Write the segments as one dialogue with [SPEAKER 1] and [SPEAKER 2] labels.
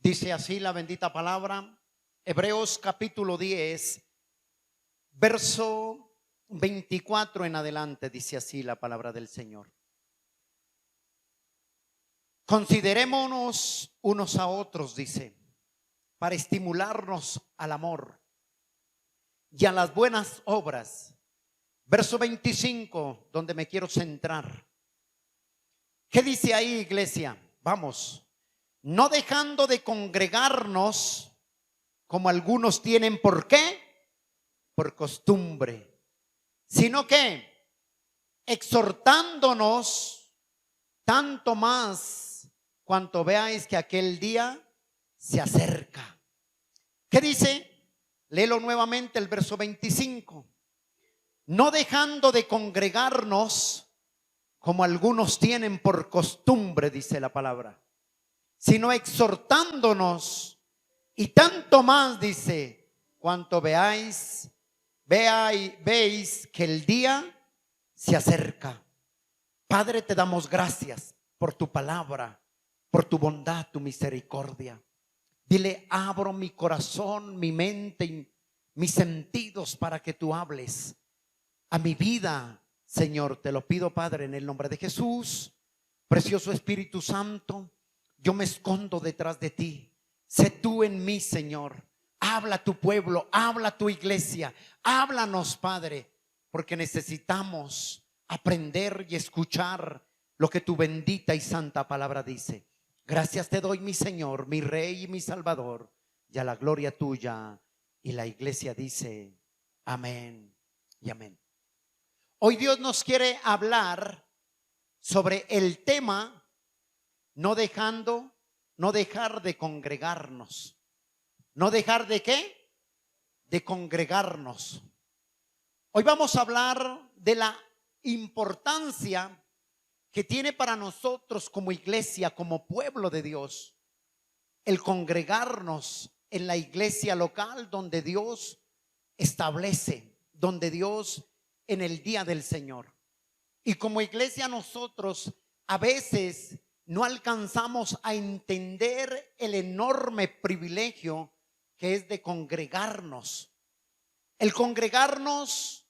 [SPEAKER 1] Dice así la bendita palabra, Hebreos capítulo 10, verso 24 en adelante, dice así la palabra del Señor. Considerémonos unos a otros, dice, para estimularnos al amor y a las buenas obras. Verso 25, donde me quiero centrar. ¿Qué dice ahí, iglesia? Vamos. No dejando de congregarnos, como algunos tienen, ¿por qué? Por costumbre, sino que exhortándonos tanto más cuanto veáis que aquel día se acerca. ¿Qué dice? Léelo nuevamente el verso 25. No dejando de congregarnos, como algunos tienen por costumbre, dice la palabra, sino exhortándonos, y tanto más, dice, cuanto veis que el día se acerca. Padre, te damos gracias por tu palabra, por tu bondad, tu misericordia. Dile, abro mi corazón, mi mente y mis sentidos para que tú hables a mi vida, Señor. Te lo pido, Padre, en el nombre de Jesús. Precioso Espíritu Santo, yo me escondo detrás de ti. Sé tú en mí, Señor. Habla a tu pueblo, habla a tu iglesia. Háblanos, Padre, porque necesitamos aprender y escuchar lo que tu bendita y santa palabra dice. Gracias te doy, mi Señor, mi Rey y mi Salvador, y a la gloria tuya. Y la iglesia dice amén y amén. Hoy Dios nos quiere hablar sobre el tema no dejar de congregarnos. ¿No dejar de qué? De congregarnos. Hoy vamos a hablar de la importancia que tiene para nosotros como iglesia, como pueblo de Dios, el congregarnos en la iglesia local donde Dios establece, donde Dios en el día del Señor. Y como iglesia nosotros a veces no alcanzamos a entender el enorme privilegio que es de congregarnos. El congregarnos,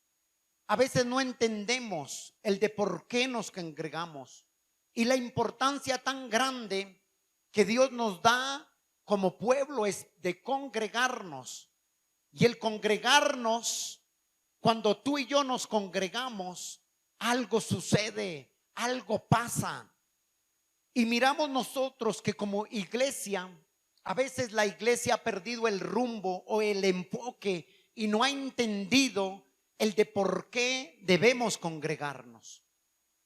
[SPEAKER 1] a veces no entendemos el de por qué nos congregamos y la importancia tan grande que Dios nos da como pueblo es de congregarnos. Y el congregarnos, cuando tú y yo nos congregamos, algo sucede, algo pasa. Y miramos nosotros que como iglesia, a veces la iglesia ha perdido el rumbo o el enfoque y no ha entendido el de por qué debemos congregarnos.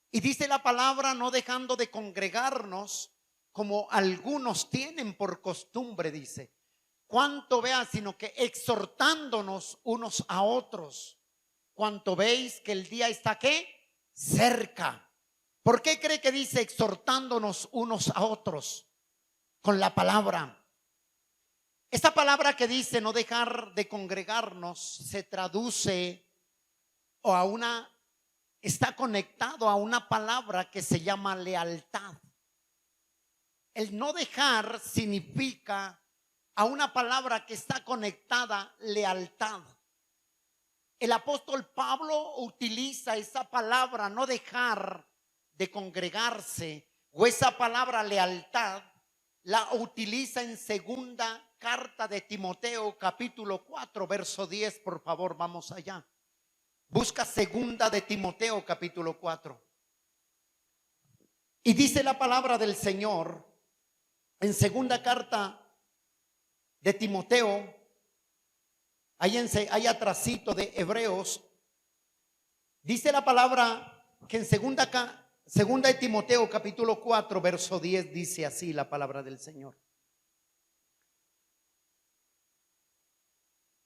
[SPEAKER 1] Y dice la palabra, no dejando de congregarnos como algunos tienen por costumbre, dice. Cuanto veas, sino que exhortándonos unos a otros. Cuanto veis que el día está ¿qué? Cerca. ¿Por qué cree que dice exhortándonos unos a otros? Con la palabra. Esta palabra que dice no dejar de congregarnos se traduce o está conectado a una palabra que se llama lealtad. El no dejar significa a una palabra que está conectada lealtad. El apóstol Pablo utiliza esa palabra no dejar de congregarse o esa palabra lealtad la utiliza en segunda carta de Timoteo capítulo 4 verso 10. Por favor, vamos allá. Busca segunda de Timoteo capítulo 4. Y dice la palabra del Señor en segunda carta de Timoteo, ahí atrasito de Hebreos, dice la palabra que en segunda de Timoteo capítulo 4 verso 10 dice así la palabra del Señor.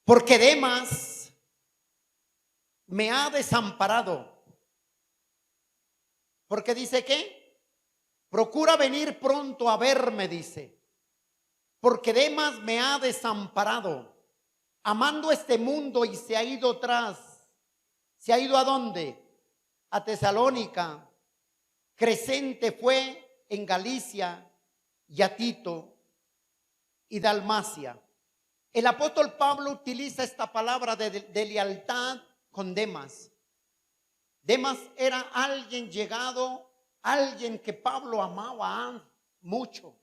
[SPEAKER 1] Porque Demas me ha desamparado. Porque dice que procura venir pronto a verme, dice. Porque Demas me ha desamparado, amando este mundo y se ha ido atrás. ¿Se ha ido a dónde? A Tesalónica. Crescente fue en Galicia y a Tito y Dalmacia. El apóstol Pablo utiliza esta palabra de lealtad con Demas. Demas era alguien llegado, alguien que Pablo amaba mucho.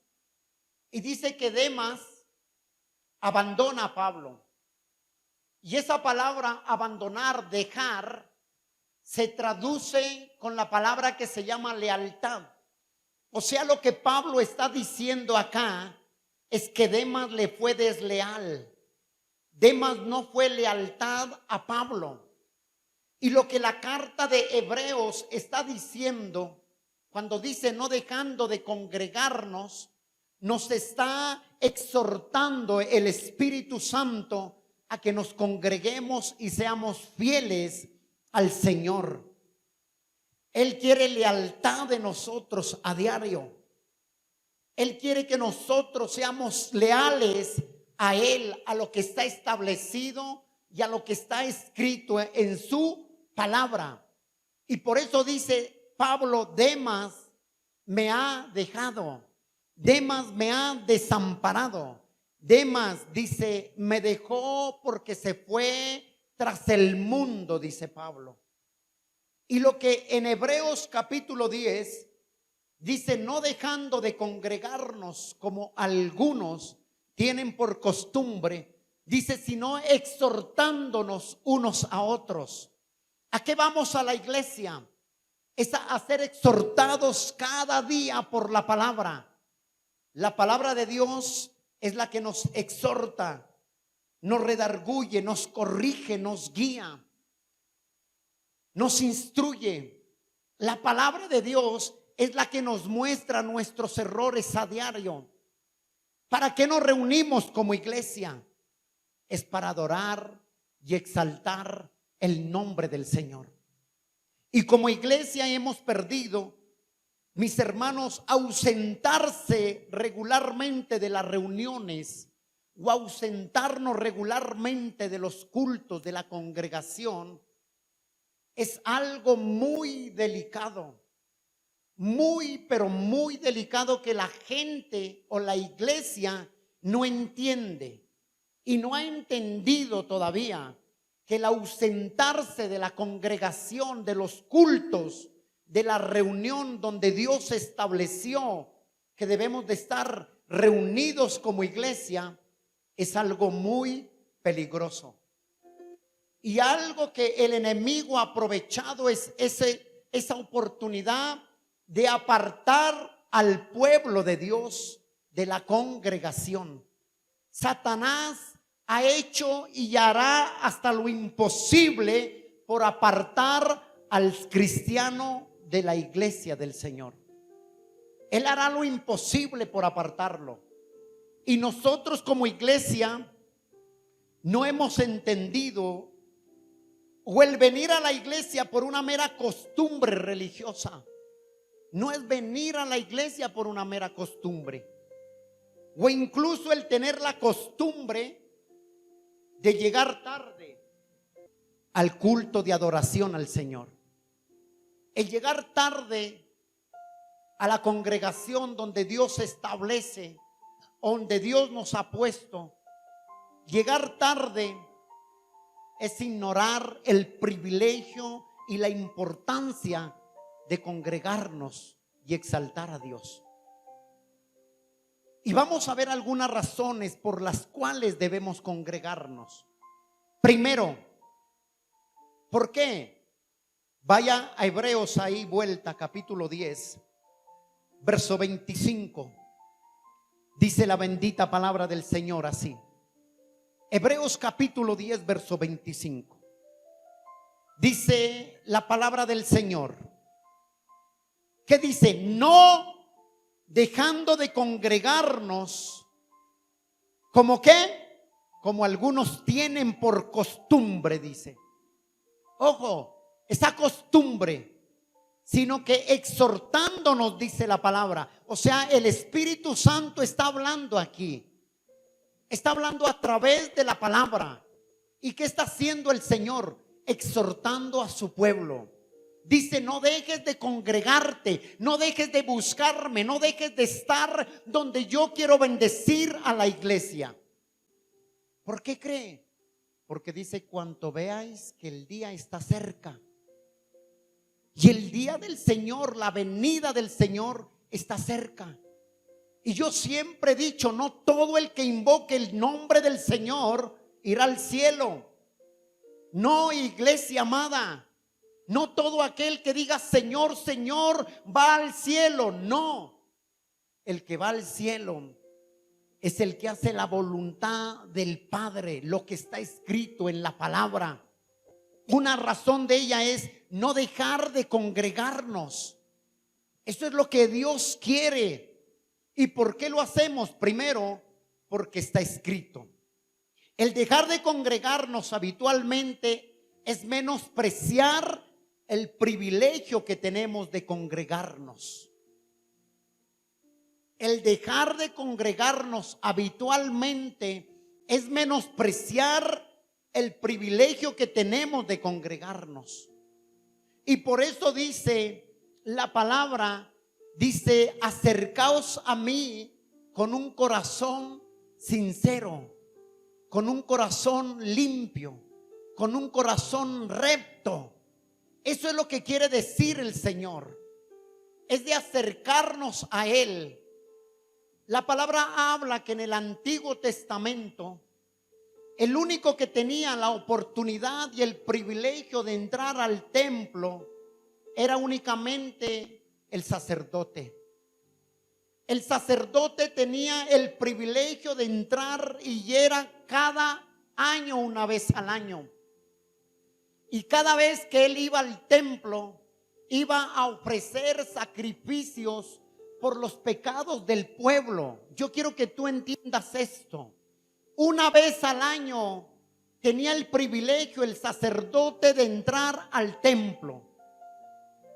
[SPEAKER 1] Y dice que Demas abandona a Pablo. Y esa palabra abandonar, dejar, se traduce con la palabra que se llama lealtad. O sea, lo que Pablo está diciendo acá es que Demas le fue desleal. Demas no fue lealtad a Pablo. Y lo que la carta de Hebreos está diciendo, cuando dice no dejando de congregarnos, nos está exhortando el Espíritu Santo a que nos congreguemos y seamos fieles al Señor. Él quiere lealtad de nosotros a diario. Él quiere que nosotros seamos leales a Él, a lo que está establecido y a lo que está escrito en su palabra. Y por eso dice Pablo, Demas me ha dejado, Demas me ha desamparado. Demas dice, me dejó porque se fue tras el mundo, dice Pablo. Y lo que en Hebreos capítulo 10 dice, no dejando de congregarnos como algunos tienen por costumbre, dice, sino exhortándonos unos a otros. ¿A qué vamos a la iglesia? Es a ser exhortados cada día por la palabra. La palabra de Dios es la que nos exhorta, nos redarguye, nos corrige, nos guía, nos instruye. La palabra de Dios es la que nos muestra nuestros errores a diario. ¿Para qué nos reunimos como iglesia? Es para adorar y exaltar el nombre del Señor. Y como iglesia hemos perdido, mis hermanos, ausentarse regularmente de las reuniones o ausentarnos regularmente de los cultos de la congregación es algo muy delicado, pero muy delicado, que la gente o la iglesia no entiende y no ha entendido todavía que el ausentarse de la congregación, de los cultos, de la reunión donde Dios estableció que debemos de estar reunidos como iglesia, es algo muy peligroso. Y algo que el enemigo ha aprovechado es esa oportunidad de apartar al pueblo de Dios de la congregación. Satanás ha hecho y hará hasta lo imposible por apartar al cristiano de la iglesia del Señor. Él hará lo imposible por apartarlo. Y nosotros como iglesia no hemos entendido, o el venir a la iglesia por una mera costumbre religiosa. No es venir a la iglesia por una mera costumbre, o incluso el tener la costumbre de llegar tarde al culto de adoración al Señor. El llegar tarde a la congregación donde Dios establece, donde Dios nos ha puesto. Llegar tarde es ignorar el privilegio y la importancia de congregarnos y exaltar a Dios. Y vamos a ver algunas razones por las cuales debemos congregarnos. Primero, ¿por qué? Vaya a Hebreos ahí, vuelta, capítulo 10, verso 25. Dice la bendita palabra del Señor así. Hebreos capítulo 10, verso 25. Dice la palabra del Señor, que dice, no dejando de congregarnos, ¿como qué? Como algunos tienen por costumbre, dice. Ojo, esa costumbre, sino que exhortándonos, dice la palabra. O sea, el Espíritu Santo está hablando aquí. Está hablando a través de la palabra. ¿Y qué está haciendo el Señor? Exhortando a su pueblo. Dice, no dejes de congregarte, no dejes de buscarme, no dejes de estar donde yo quiero bendecir a la iglesia. ¿Por qué cree? Porque dice, cuanto veáis que el día está cerca. Y el día del Señor, la venida del Señor está cerca. Y yo siempre he dicho, no todo el que invoque el nombre del Señor irá al cielo. No, iglesia amada. No todo aquel que diga Señor, Señor va al cielo. No, el que va al cielo es el que hace la voluntad del Padre, lo que está escrito en la palabra. Una razón de ella es no dejar de congregarnos. Eso es lo que Dios quiere. ¿Y por qué lo hacemos? Primero, porque está escrito. El dejar de congregarnos habitualmente es menospreciar el privilegio que tenemos de congregarnos. El dejar de congregarnos habitualmente es menospreciar el privilegio que tenemos de congregarnos. Y por eso dice la palabra, dice, acercaos a mí con un corazón sincero, con un corazón limpio, con un corazón recto. Eso es lo que quiere decir el Señor. Es de acercarnos a Él. La palabra habla que en el Antiguo Testamento el único que tenía la oportunidad y el privilegio de entrar al templo era únicamente el sacerdote. El sacerdote tenía el privilegio de entrar y era cada año, una vez al año. Y cada vez que él iba al templo, iba a ofrecer sacrificios por los pecados del pueblo. Yo quiero que tú entiendas esto. Una vez al año tenía el privilegio el sacerdote de entrar al templo.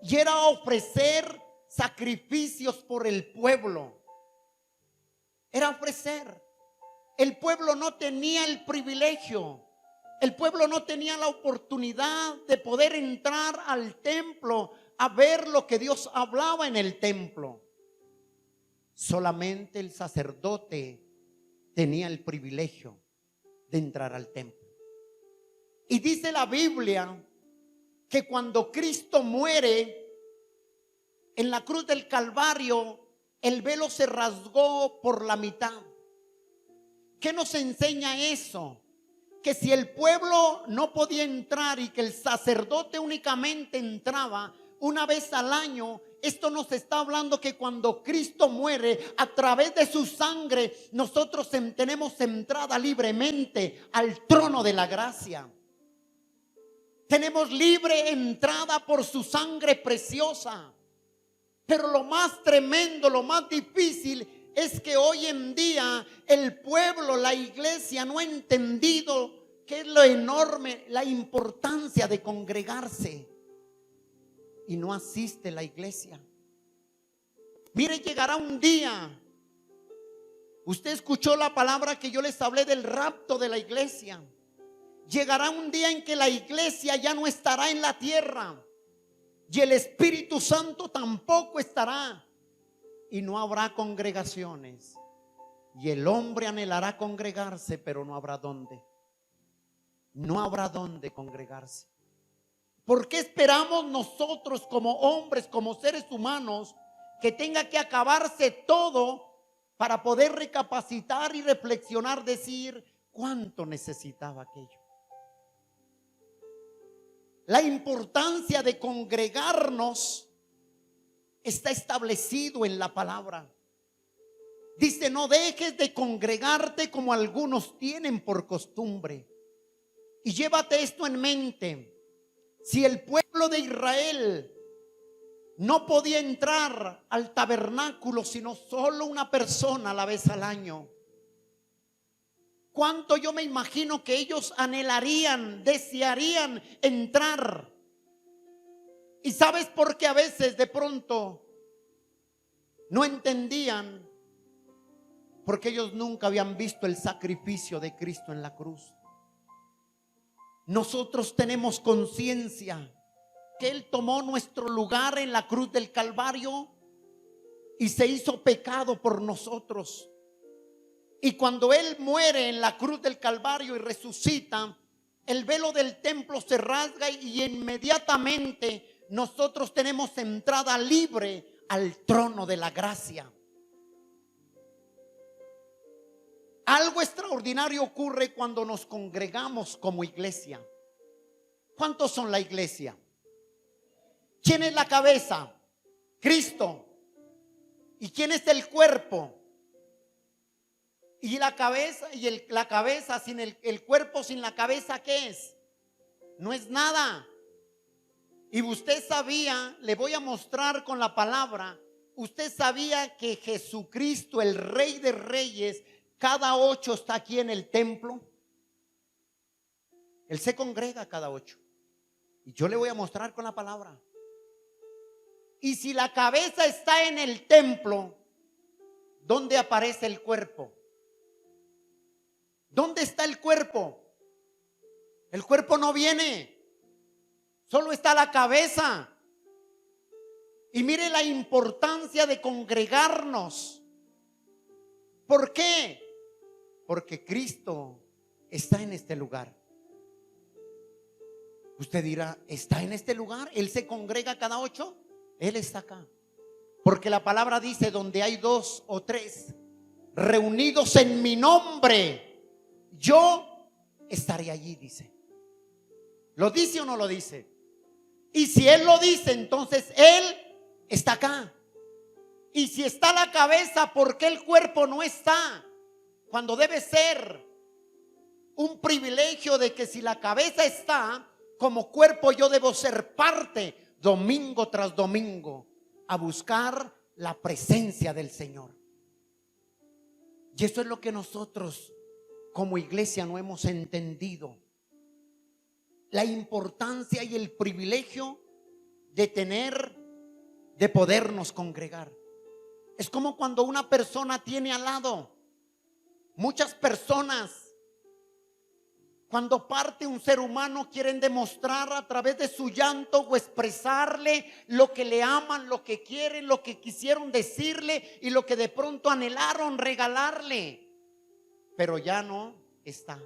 [SPEAKER 1] Y era ofrecer sacrificios por el pueblo. Era ofrecer. El pueblo no tenía el privilegio. El pueblo no tenía la oportunidad de poder entrar al templo a ver lo que Dios hablaba en el templo. Solamente el sacerdote tenía el privilegio de entrar al templo. Y dice la Biblia que cuando Cristo muere en la cruz del Calvario, el velo se rasgó por la mitad. ¿Qué nos enseña eso? Que si el pueblo no podía entrar y que el sacerdote únicamente entraba una vez al año, esto nos está hablando que cuando Cristo muere, a través de su sangre, nosotros tenemos entrada libremente al trono de la gracia. Tenemos libre entrada por su sangre preciosa. Pero lo más tremendo, lo más difícil es que hoy en día el pueblo, la iglesia no ha entendido qué es lo enorme, la importancia de congregarse. Y no asiste la iglesia. Mire, llegará un día. Usted escuchó la palabra que yo les hablé del rapto de la iglesia. Llegará un día en que la iglesia ya no estará en la tierra. Y el Espíritu Santo tampoco estará. Y no habrá congregaciones. Y el hombre anhelará congregarse, pero no habrá dónde. No habrá dónde congregarse. ¿Por qué esperamos nosotros como hombres, como seres humanos, que tenga que acabarse todo para poder recapacitar y reflexionar, decir cuánto necesitaba aquello? La importancia de congregarnos está establecido en la palabra. Dice, no dejes de congregarte como algunos tienen por costumbre. Y llévate esto en mente. Si el pueblo de Israel no podía entrar al tabernáculo sino solo una persona a la vez al año, ¿cuánto yo me imagino que ellos anhelarían, desearían entrar? ¿Y sabes por qué a veces de pronto no entendían? Porque ellos nunca habían visto el sacrificio de Cristo en la cruz. Nosotros tenemos conciencia que Él tomó nuestro lugar en la cruz del Calvario y se hizo pecado por nosotros. Y cuando Él muere en la cruz del Calvario y resucita, el velo del templo se rasga y inmediatamente nosotros tenemos entrada libre al trono de la gracia. Algo extraordinario ocurre cuando nos congregamos como iglesia. ¿Cuántos son la iglesia? ¿Quién es la cabeza? Cristo. ¿Y quién es el cuerpo? Y la cabeza, la cabeza sin el cuerpo sin la cabeza, ¿qué es? No es nada. Y usted sabía, le voy a mostrar con la palabra, usted sabía que Jesucristo, el Rey de Reyes, cada 8 está aquí en el templo. Él se congrega cada 8. Y yo le voy a mostrar con la palabra. Y si la cabeza está en el templo, ¿dónde aparece el cuerpo? ¿Dónde está el cuerpo? El cuerpo no viene, solo está la cabeza. Y mire la importancia de congregarnos. ¿Por qué? Porque Cristo está en este lugar. Usted dirá, ¿está en este lugar? ¿Él se congrega cada 8? Él está acá. Porque la palabra dice, donde hay 2 o 3 reunidos en mi nombre, yo estaré allí, dice. ¿Lo dice o no lo dice? Y si Él lo dice, entonces Él está acá. Y si está la cabeza, ¿por qué el cuerpo no está? Cuando debe ser un privilegio de que si la cabeza está, como cuerpo yo debo ser parte domingo tras domingo a buscar la presencia del Señor. Y eso es lo que nosotros como iglesia no hemos entendido. La importancia y el privilegio de podernos congregar. Es como cuando una persona tiene al lado. Muchas personas, cuando parte un ser humano, quieren demostrar a través de su llanto o expresarle lo que le aman, lo que quieren, lo que quisieron decirle y lo que de pronto anhelaron regalarle. Pero ya no está.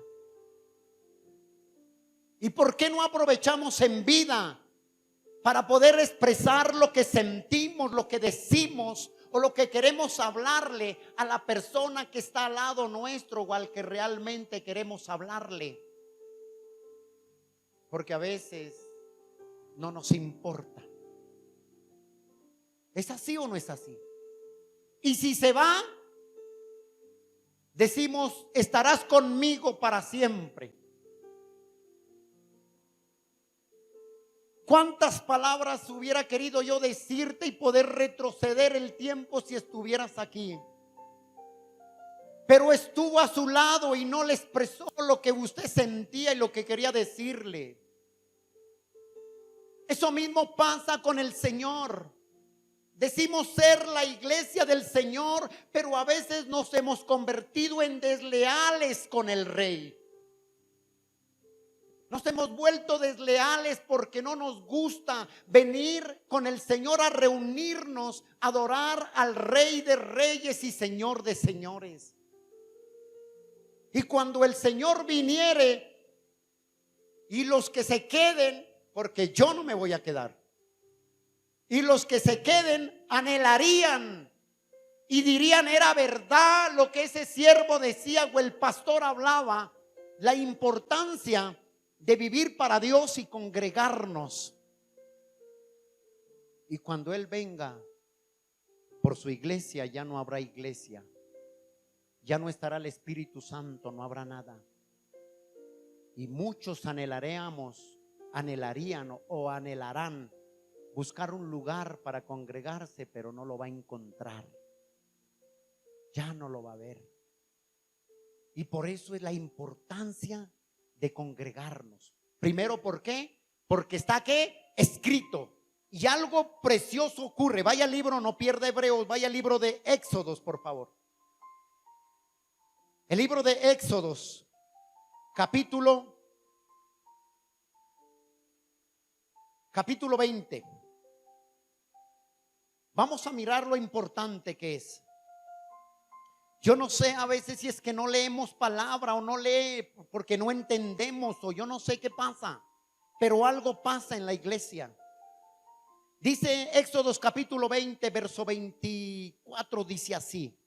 [SPEAKER 1] ¿Y por qué no aprovechamos en vida para poder expresar lo que sentimos, lo que decimos o lo que queremos hablarle a la persona que está al lado nuestro o al que realmente queremos hablarle? Porque a veces no nos importa. ¿Es así o no es así? Y si se va, decimos, estarás conmigo para siempre. ¿Cuántas palabras hubiera querido yo decirte y poder retroceder el tiempo si estuvieras aquí? Pero estuvo a su lado y no le expresó lo que usted sentía y lo que quería decirle. Eso mismo pasa con el Señor. Decimos ser la iglesia del Señor, pero a veces nos hemos convertido en desleales con el Rey. Nos hemos vuelto desleales porque no nos gusta venir con el Señor a reunirnos, a adorar al Rey de Reyes y Señor de Señores. Y cuando el Señor viniere y los que se queden, porque yo no me voy a quedar, y los que se queden anhelarían y dirían, era verdad lo que ese siervo decía o el pastor hablaba, la importancia de vivir para Dios y congregarnos. Y cuando Él venga por su iglesia, ya no habrá iglesia, ya no estará el Espíritu Santo, no habrá nada. Y muchos anhelarían o anhelarán buscar un lugar para congregarse, pero no lo va a encontrar, ya no lo va a ver. Y por eso es la importancia de congregarnos. Primero, ¿por qué? Porque está ¿qué? Escrito. Y algo precioso ocurre. Vaya al libro, no pierda Hebreos, vaya al libro de Éxodos, por favor. El libro de Éxodos, capítulo capítulo 20. Vamos a mirar lo importante que es. Yo no sé a veces si es que no leemos palabra o no lee porque no entendemos, o yo no sé qué pasa, pero algo pasa en la iglesia. Dice Éxodos capítulo 20, verso 24, dice así: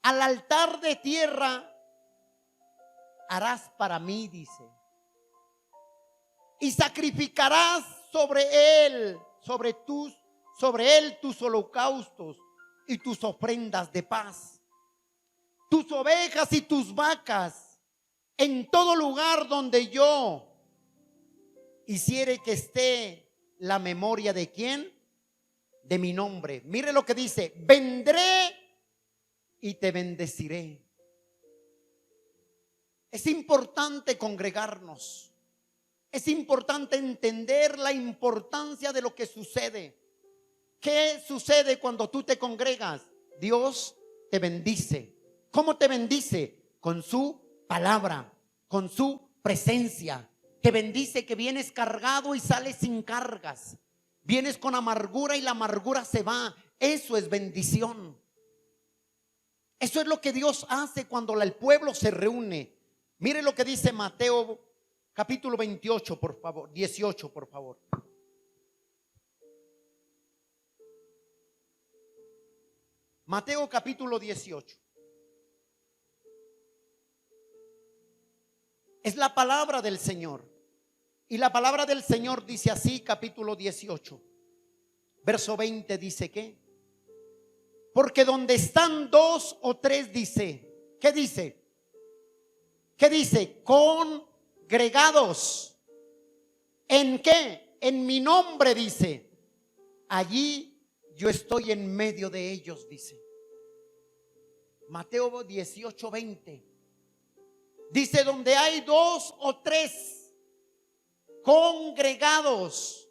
[SPEAKER 1] al altar de tierra harás para mí, dice, y sacrificarás sobre él tus holocaustos y tus ofrendas de paz, tus ovejas y tus vacas, en todo lugar donde yo hiciere que esté la memoria de quién, de mi nombre. Mire lo que dice: vendré y te bendeciré. Es importante congregarnos. Es importante entender la importancia de lo que sucede. ¿Qué sucede cuando tú te congregas? Dios te bendice. ¿Cómo te bendice? Con su palabra, con su presencia. Te bendice que vienes cargado y sales sin cargas. Vienes con amargura y la amargura se va. Eso es bendición. Eso es lo que Dios hace cuando el pueblo se reúne. Mire lo que dice Mateo capítulo 28, por favor, 18, por favor. Mateo capítulo 18. Es la palabra del Señor. Y la palabra del Señor dice así, capítulo 18, verso 20, dice que porque donde están dos o tres, dice, ¿qué dice? ¿Qué dice? Congregados. ¿En qué? En mi nombre, dice. Allí yo estoy en medio de ellos, dice. Mateo 18, 20. Dice: donde hay dos o tres congregados,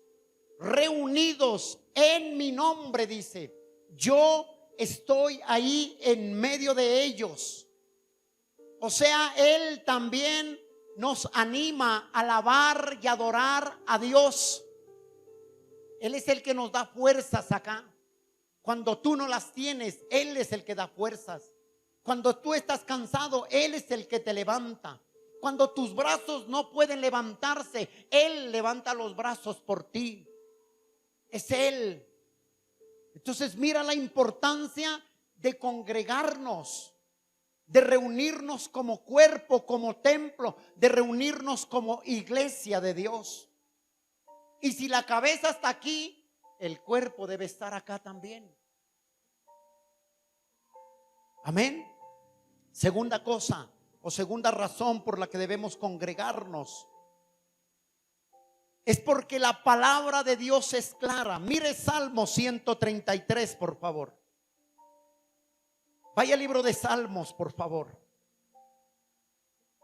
[SPEAKER 1] reunidos en mi nombre, dice, yo estoy ahí en medio de ellos. O sea, Él también nos anima a alabar y adorar a Dios. Él es el que nos da fuerzas acá. Cuando tú no las tienes, Él es el que da fuerzas. Cuando tú estás cansado, Él es el que te levanta. Cuando tus brazos no pueden levantarse, Él levanta los brazos por ti. Es Él. Entonces mira la importancia de congregarnos, de reunirnos como cuerpo, como templo, de reunirnos como iglesia de Dios. Y si la cabeza está aquí, el cuerpo debe estar acá también. Amén. Segunda cosa o segunda razón por la que debemos congregarnos es porque la palabra de Dios es clara. Mire Salmo 133, por favor. Vaya al libro de Salmos, por favor.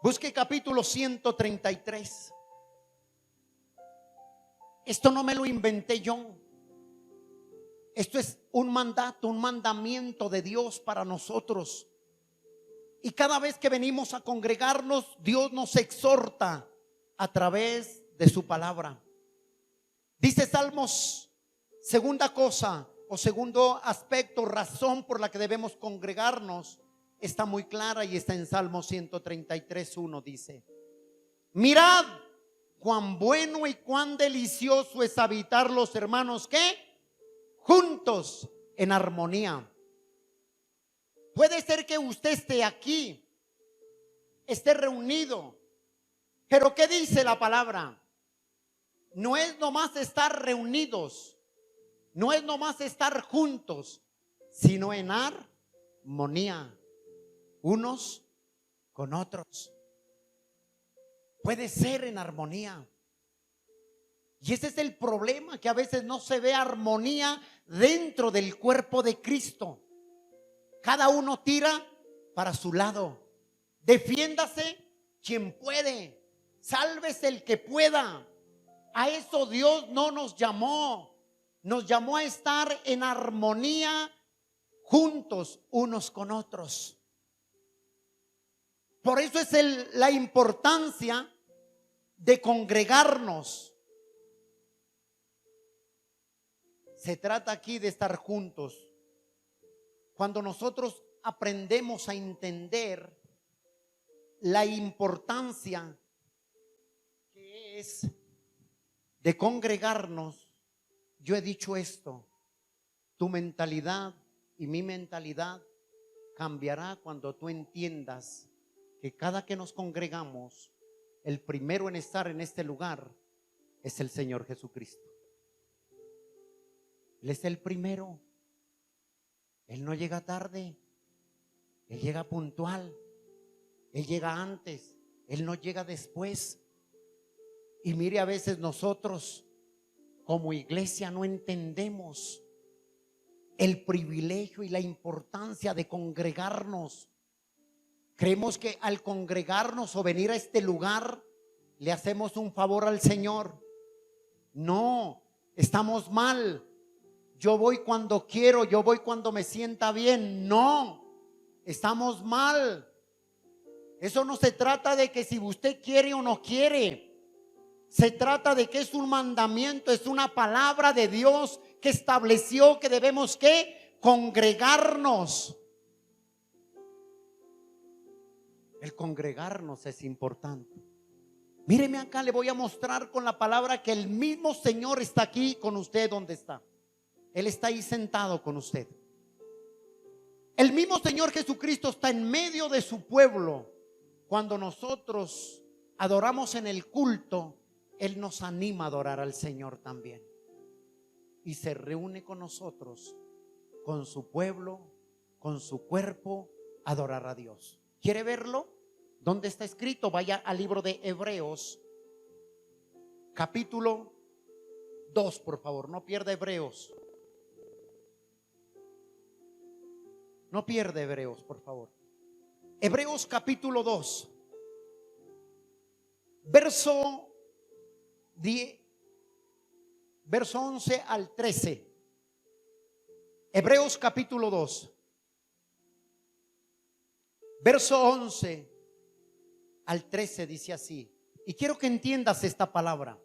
[SPEAKER 1] Busque capítulo 133. Esto no me lo inventé yo. Esto es un mandato, un mandamiento de Dios para nosotros. Y cada vez que venimos a congregarnos, Dios nos exhorta a través de su palabra. Dice Salmos, segunda cosa o segundo aspecto, razón por la que debemos congregarnos, está muy clara y está en Salmos 133, 1. Dice: mirad cuán bueno y cuán delicioso es habitar los hermanos, ¿qué? Juntos en armonía. Puede ser que usted esté aquí, esté reunido, pero ¿qué dice la palabra? No es nomás estar reunidos, no es nomás estar juntos, sino en armonía, unos con otros. Puede ser en armonía. Y ese es el problema, que a veces no se ve armonía dentro del cuerpo de Cristo. Cada uno tira para su lado. Defiéndase quien puede, sálvese el que pueda. A eso Dios no nos llamó. Nos llamó a estar en armonía juntos unos con otros. Por eso es la importancia de congregarnos. Se trata aquí de estar juntos. Cuando nosotros aprendemos a entender la importancia que es de congregarnos, yo he dicho esto, tu mentalidad y mi mentalidad cambiará cuando tú entiendas que cada que nos congregamos, el primero en estar en este lugar es el Señor Jesucristo. Él es el primero. Él no llega tarde, Él llega puntual, Él llega antes, Él no llega después. Y mire, a veces nosotros como iglesia no entendemos el privilegio y la importancia de congregarnos. Creemos que al congregarnos o venir a este lugar le hacemos un favor al Señor. No, estamos mal. Yo voy cuando quiero, yo voy cuando me sienta bien. No, estamos mal. Eso no se trata de que si usted quiere o no quiere. Se trata de que es un mandamiento, es una palabra de Dios que estableció que debemos ¿qué? Congregarnos. El congregarnos es importante. Míreme acá, le voy a mostrar con la palabra que el mismo Señor está aquí con usted donde está. Él está ahí sentado con usted. El mismo Señor Jesucristo está en medio de su pueblo. Cuando nosotros adoramos en el culto, Él nos anima a adorar al Señor también. Y se reúne con nosotros, con su pueblo, con su cuerpo, a adorar a Dios. ¿Quiere verlo? ¿Dónde está escrito? Vaya al libro de Hebreos, capítulo 2, por favor. No pierda Hebreos. No pierda Hebreos, por favor. Hebreos capítulo 2, verso 11 al 13. Hebreos capítulo 2, verso 11 al 13 dice así. Y quiero que entiendas esta palabra.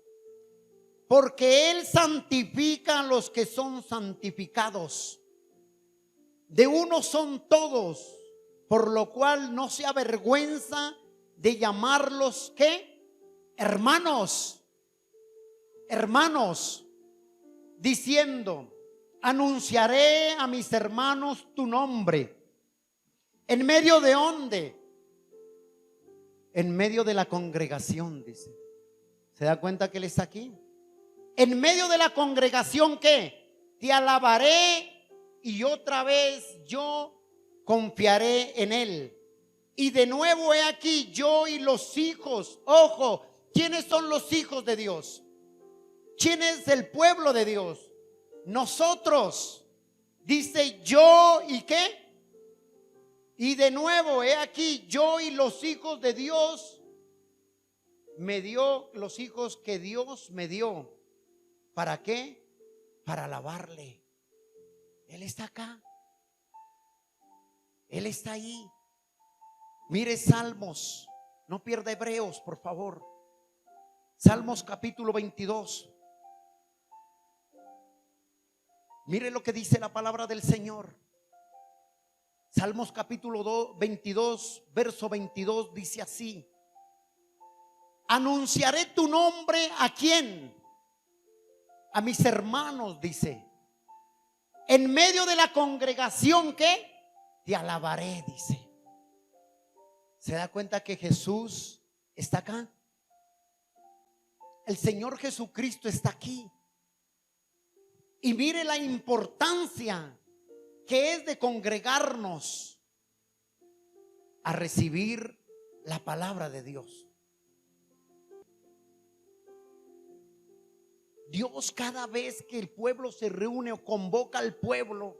[SPEAKER 1] Porque Él santifica a los que son santificados. De uno son todos, por lo cual no se avergüenza de llamarlos ¿qué? Hermanos. Hermanos, diciendo: anunciaré a mis hermanos tu nombre. ¿En medio de dónde? En medio de la congregación, dice. ¿Se da cuenta que Él está aquí? En medio de la congregación, ¿qué? Te alabaré y otra vez yo confiaré en Él. Y de nuevo he aquí yo y los hijos. Ojo, ¿quiénes son los hijos de Dios? ¿Quién es el pueblo de Dios? Nosotros. Dice yo y ¿qué? Y de nuevo he aquí yo y los hijos de Dios. Me dio los hijos que Dios me dio. ¿Para qué? Para alabarle. Él está acá. Él está ahí. Mire Salmos. No pierda Hebreos, por favor. Salmos capítulo 22. Mire lo que dice la palabra del Señor. Salmos capítulo 22, verso 22 dice así: anunciaré tu nombre ¿a quién? A mis hermanos, dice. En medio de la congregación, ¿qué? Te alabaré, dice. ¿Se da cuenta que Jesús está acá? El Señor Jesucristo está aquí. Y mire la importancia que es de congregarnos a recibir la palabra de Dios. Dios, cada vez que el pueblo se reúne o convoca al pueblo,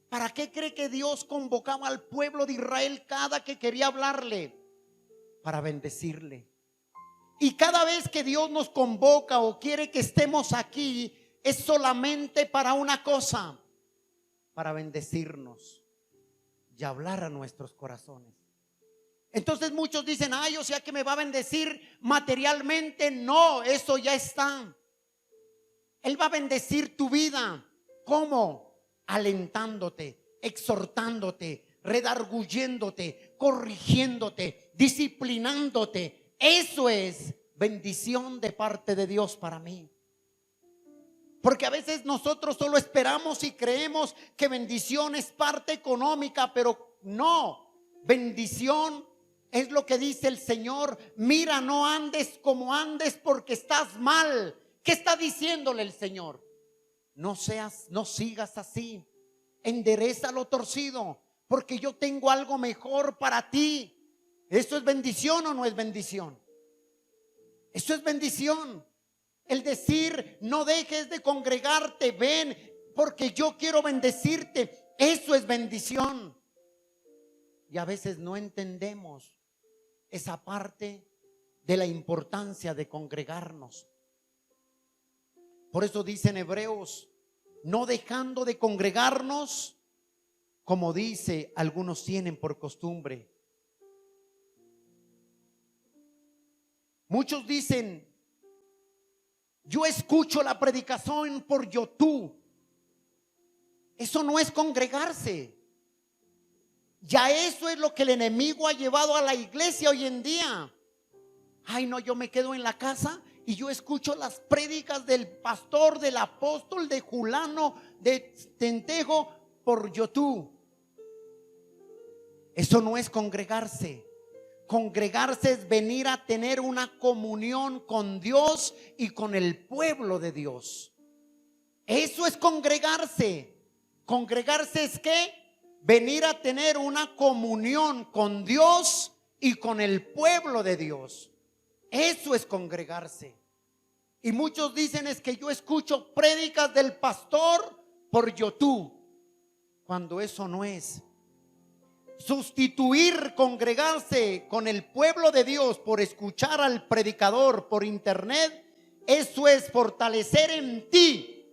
[SPEAKER 1] ¿para qué cree que Dios convocaba al pueblo de Israel cada que quería hablarle? Para bendecirle. Y cada vez que Dios nos convoca o quiere que estemos aquí, es solamente para una cosa: para bendecirnos y hablar a nuestros corazones. Entonces muchos dicen: ay, o sea que me va a bendecir materialmente. No, eso ya está. Él va a bendecir tu vida. ¿Cómo? Alentándote, exhortándote, redarguyéndote, corrigiéndote, disciplinándote. Eso es bendición de parte de Dios para mí. Porque a veces nosotros solo esperamos y creemos que bendición es parte económica, pero no. Bendición es lo que dice el Señor: mira, no andes como andes porque estás mal. ¿Qué está diciéndole el Señor? No sigas así. Endereza lo torcido, porque yo tengo algo mejor para ti. ¿Eso es bendición o no es bendición? Eso es bendición. El decir: no dejes de congregarte, ven, porque yo quiero bendecirte. Eso es bendición. Y a veces no entendemos esa parte de la importancia de congregarnos. Por eso dice en Hebreos: no dejando de congregarnos, como dice algunos tienen por costumbre. Muchos dicen: yo escucho la predicación por YouTube. Eso no es congregarse. Ya eso es lo que el enemigo ha llevado a la iglesia hoy en día. Ay, no, yo me quedo en la casa y yo escucho las prédicas del pastor, del apóstol, de Julano, de Tentejo por YouTube. Eso no es congregarse. Congregarse es venir a tener una comunión con Dios y con el pueblo de Dios. Eso es congregarse. Congregarse es ¿qué? Venir a tener una comunión con Dios y con el pueblo de Dios. Eso es congregarse. Y muchos dicen: es que yo escucho prédicas del pastor por YouTube, cuando eso no es. Sustituir congregarse con el pueblo de Dios por escuchar al predicador por internet, eso es fortalecer en ti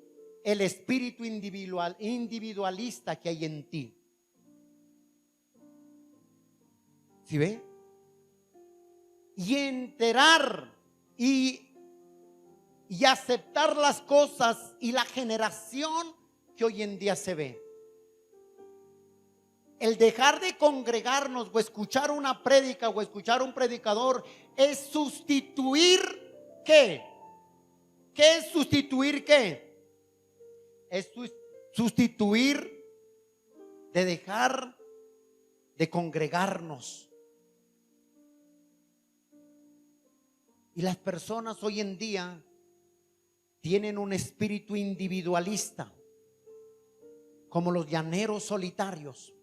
[SPEAKER 1] el espíritu individualista que hay en ti. ¿Sí ve? Y enterar y aceptar las cosas y la generación que hoy en día se ve. El dejar de congregarnos o escuchar una prédica o escuchar un predicador es sustituir ¿qué? ¿Qué es sustituir qué? Es sustituir de dejar de congregarnos. Y las personas hoy en día tienen un espíritu individualista, como los llaneros solitarios.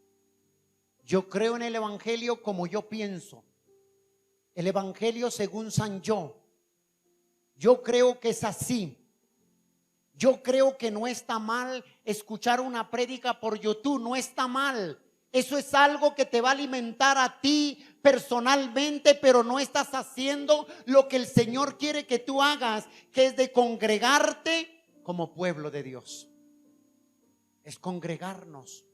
[SPEAKER 1] Yo creo en el evangelio como yo pienso. El evangelio según San Yo. Yo creo que es así. Yo creo que no está mal escuchar una prédica por YouTube. No está mal. Eso es algo que te va a alimentar a ti personalmente, pero no estás haciendo lo que el Señor quiere que tú hagas, que es de congregarte como pueblo de Dios. Es congregarnos.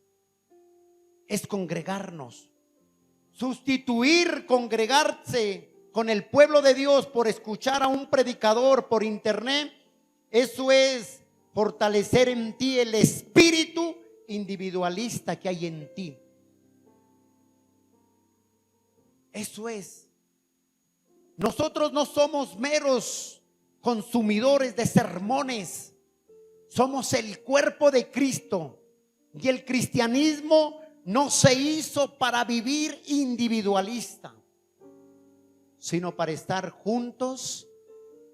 [SPEAKER 1] Es congregarnos. Sustituir congregarse con el pueblo de Dios por escuchar a un predicador por internet, eso es fortalecer en ti el espíritu individualista que hay en ti. Eso es. Nosotros no somos meros consumidores de sermones. Somos el cuerpo de Cristo. Y el cristianismo no se hizo para vivir individualista, sino para estar juntos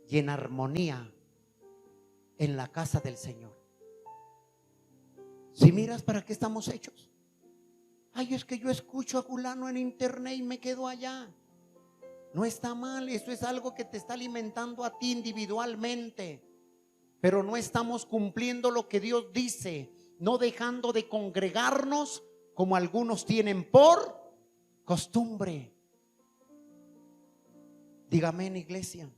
[SPEAKER 1] y en armonía en la casa del Señor. Si miras para qué estamos hechos. Ay, es que yo escucho a fulano en internet y me quedo allá. No está mal, eso es algo que te está alimentando a ti individualmente. Pero no estamos cumpliendo lo que Dios dice, no dejando de congregarnos como algunos tienen por costumbre. Dígame en iglesia.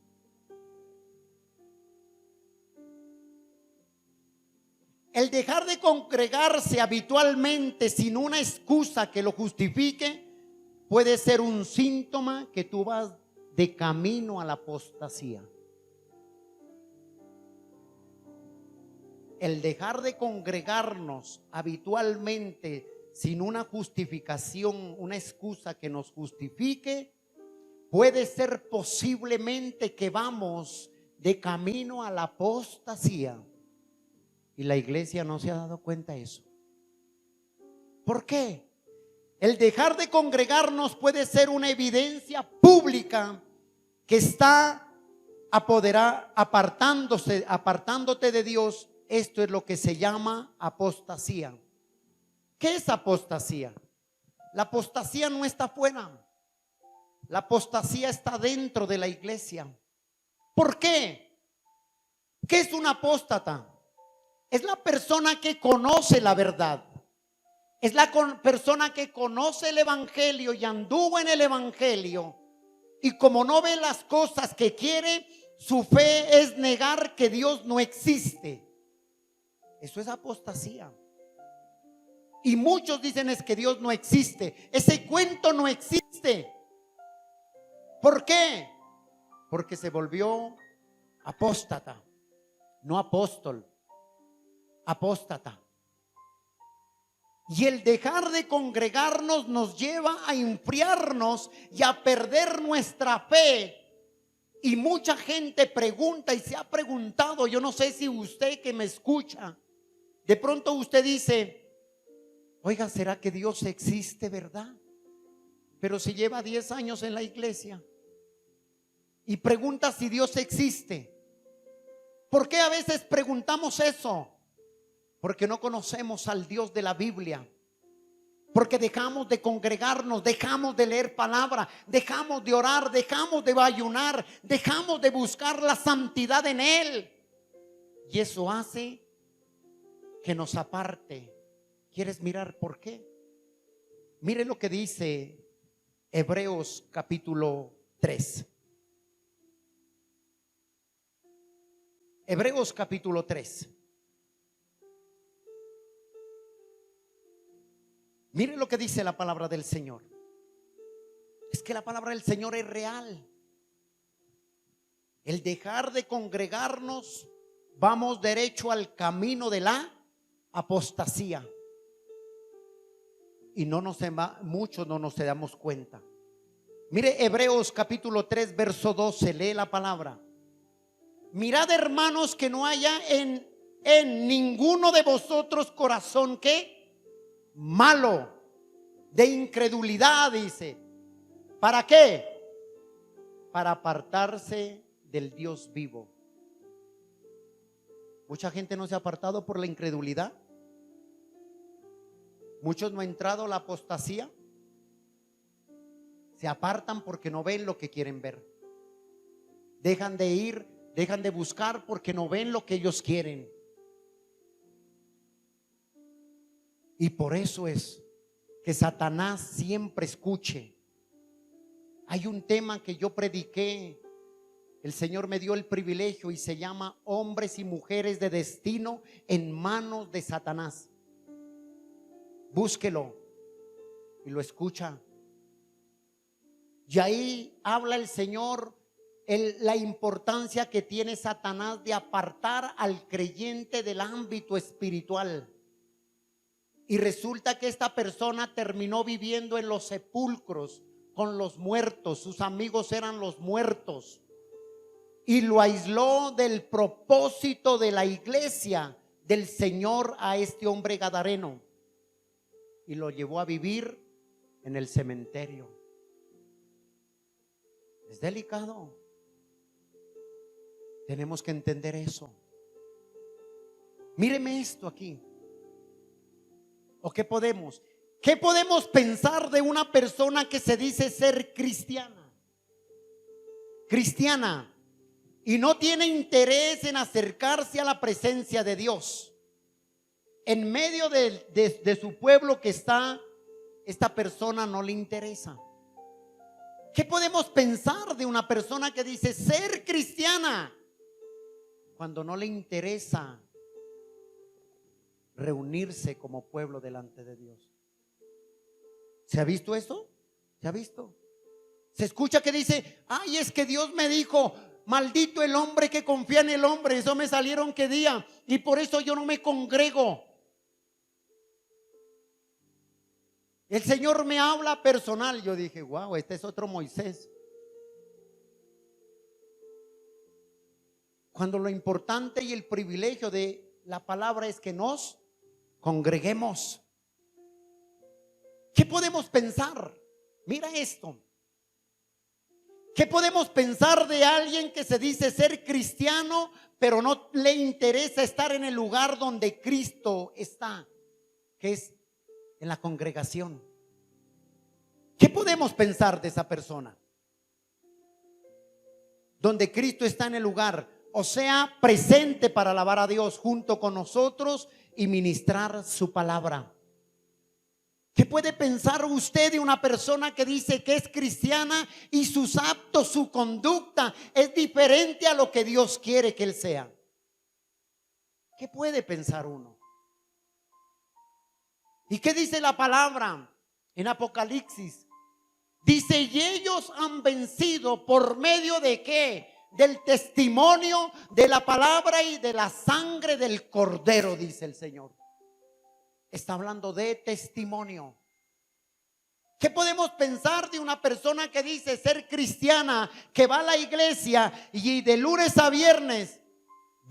[SPEAKER 1] El dejar de congregarse habitualmente sin una excusa que lo justifique puede ser un síntoma que tú vas de camino a la apostasía. el dejar de congregarnos habitualmente sin una justificación, una excusa que nos justifique, puede ser posiblemente que vamos de camino a la apostasía. Y la iglesia no se ha dado cuenta de eso. ¿Por qué? El dejar de congregarnos puede ser una evidencia pública que está apartándote de Dios. Esto es lo que se llama apostasía. ¿Qué es apostasía? La apostasía no está fuera. La apostasía está dentro de la iglesia. ¿Por qué? ¿Qué es un apóstata? Es la persona que conoce la verdad. Es la persona que conoce el evangelio y anduvo en el evangelio. Y como no ve las cosas que quiere, su fe es negar que Dios no existe. Eso es apostasía. Y muchos dicen es que Dios no existe. Ese cuento no existe. ¿Por qué? Porque se volvió apóstata, no apóstol, apóstata. Y el dejar de congregarnos nos lleva a enfriarnos y a perder nuestra fe. Y mucha gente pregunta y se ha preguntado, yo no sé si usted que me escucha, de pronto usted dice, oiga, ¿será que Dios existe, verdad? Pero si lleva 10 años en la iglesia y pregunta si Dios existe. ¿Por qué a veces preguntamos eso? Porque no conocemos al Dios de la Biblia. Porque dejamos de congregarnos, dejamos de leer palabra, dejamos de orar, dejamos de ayunar, dejamos de buscar la santidad en Él. Y eso hace que nos aparte. ¿Quieres mirar por qué? Mire lo que dice Hebreos capítulo 3. Hebreos capítulo 3. Mire lo que dice la palabra del Señor. Es que la palabra del Señor es real. El dejar de congregarnos, vamos derecho al camino de la apostasía. Y muchos no nos damos cuenta. Mire Hebreos capítulo 3 verso 12, lee la palabra. Mirad, hermanos, que no haya en ninguno de vosotros corazón que malo, de incredulidad, dice. ¿Para qué? Para apartarse del Dios vivo. Mucha gente no se ha apartado por la incredulidad. Muchos no han entrado a la apostasía. Se apartan porque no ven lo que quieren ver. Dejan de ir, dejan de buscar porque no ven lo que ellos quieren. Y por eso es que Satanás siempre escuche. Hay un tema que yo prediqué, el Señor me dio el privilegio y se llama Hombres y Mujeres de Destino en manos de Satanás. Búsquelo y lo escucha. Y ahí habla el Señor la importancia que tiene Satanás de apartar al creyente del ámbito espiritual. Y resulta que esta persona terminó viviendo en los sepulcros con los muertos. Sus amigos eran los muertos. Y lo aisló del propósito de la iglesia del Señor a este hombre gadareno. Y lo llevó a vivir en el cementerio. Es delicado. Tenemos que entender eso. Míreme esto aquí. ¿O qué podemos pensar de una persona que se dice ser cristiana? Cristiana y no tiene interés en acercarse a la presencia de Dios. En medio de su pueblo que está, esta persona no le interesa. ¿Qué podemos pensar de una persona que dice ser cristiana cuando no le interesa reunirse como pueblo delante de Dios? ¿Se ha visto eso? ¿Se ha visto? Se escucha que dice, ay, es que Dios me dijo, Maldito el hombre que confía en el hombre. Eso me salieron qué día. Y por eso yo no me congrego. El Señor me habla personal. Yo dije, wow, este es otro Moisés. Cuando lo importante y el privilegio de la palabra es que nos congreguemos. ¿Qué podemos pensar? Mira esto. ¿Qué podemos pensar de alguien que se dice ser cristiano, pero no le interesa estar en el lugar donde Cristo está, que es en la congregación? ¿Qué podemos pensar de esa persona? Donde Cristo está en el lugar, o sea, presente para alabar a Dios junto con nosotros y ministrar su palabra. ¿Qué puede pensar usted de una persona que dice que es cristiana y sus actos, su conducta es diferente a lo que Dios quiere que él sea? ¿Qué puede pensar uno? ¿Y qué dice la palabra en Apocalipsis? Dice, y ellos han vencido por medio de ¿qué? Del testimonio de la palabra y de la sangre del Cordero, dice el Señor. Está hablando de testimonio. ¿Qué podemos pensar de una persona que dice ser cristiana, que va a la iglesia y de lunes a viernes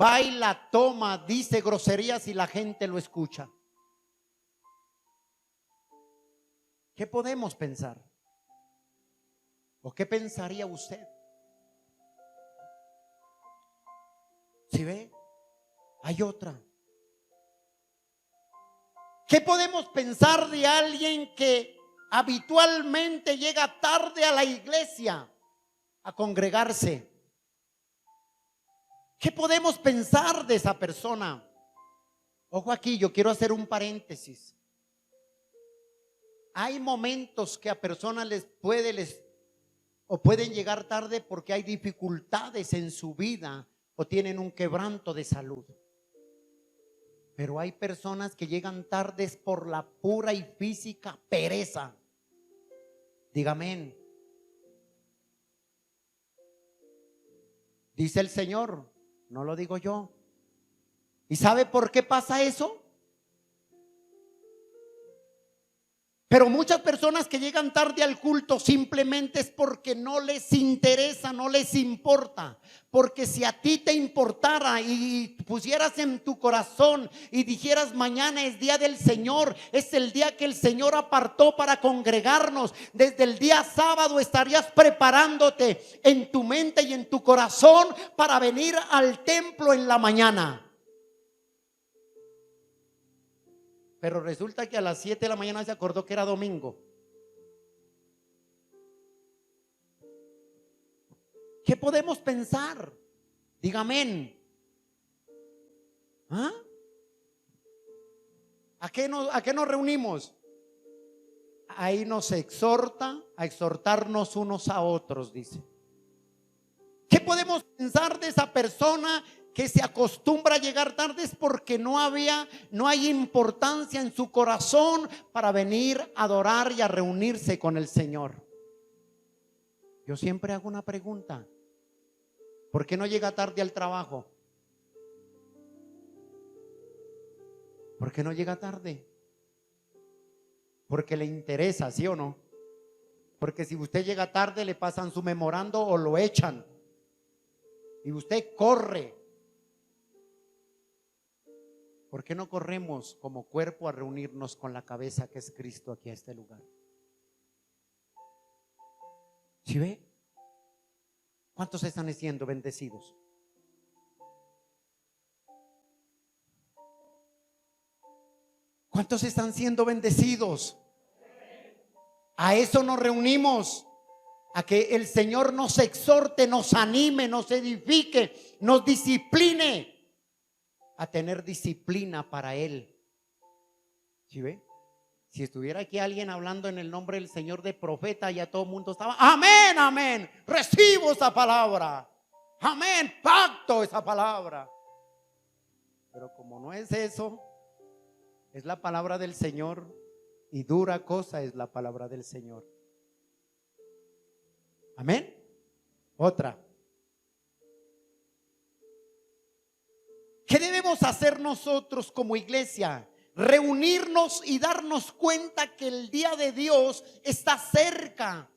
[SPEAKER 1] va y la toma, dice groserías y la gente lo escucha? ¿Qué podemos pensar? ¿O qué pensaría usted? ¿Sí ve? Hay otra. ¿Qué podemos pensar de alguien que habitualmente llega tarde a la iglesia a congregarse? ¿Qué podemos pensar de esa persona? Ojo aquí, yo quiero hacer un paréntesis. Hay momentos que a personas pueden llegar tarde porque hay dificultades en su vida o tienen un quebranto de salud. Pero hay personas que llegan tardes por la pura y física pereza. Dígame. Dice el Señor, no lo digo yo. ¿Y sabe por qué pasa eso? Pero muchas personas que llegan tarde al culto simplemente es porque no les interesa, no les importa. Porque si a ti te importara y pusieras en tu corazón y dijeras mañana es día del Señor, es el día que el Señor apartó para congregarnos, desde el día sábado estarías preparándote en tu mente y en tu corazón para venir al templo en la mañana. Pero resulta que a las 7 de la mañana se acordó que era domingo. ¿Qué podemos pensar? Dígame. ¿Ah? ¿A qué nos reunimos? Ahí nos exhorta a exhortarnos unos a otros, dice. ¿Qué podemos pensar de esa persona que se acostumbra a llegar tarde? Es porque no hay importancia en su corazón para venir a adorar y a reunirse con el Señor. Yo siempre hago una pregunta: ¿por qué no llega tarde al trabajo? ¿Por qué no llega tarde? Porque le interesa, ¿sí o no? Porque si usted llega tarde le pasan su memorando o lo echan y usted corre. ¿Por qué no corremos como cuerpo a reunirnos con la cabeza que es Cristo aquí a este lugar? ¿Sí ve? ¿Cuántos están siendo bendecidos? ¿Cuántos están siendo bendecidos? A eso nos reunimos, a que el Señor nos exhorte, nos anime, nos edifique, nos discipline, a tener disciplina para Él. ¿Sí ve? Si estuviera aquí alguien hablando en el nombre del Señor de profeta, ya todo el mundo estaba, amén, amén, recibo esa palabra, amén, pacto esa palabra. Pero como no es eso, es la palabra del Señor, y dura cosa es la palabra del Señor. Amén. Otra. hacer nosotros como iglesia? Reunirnos y darnos cuenta que el día de Dios está cerca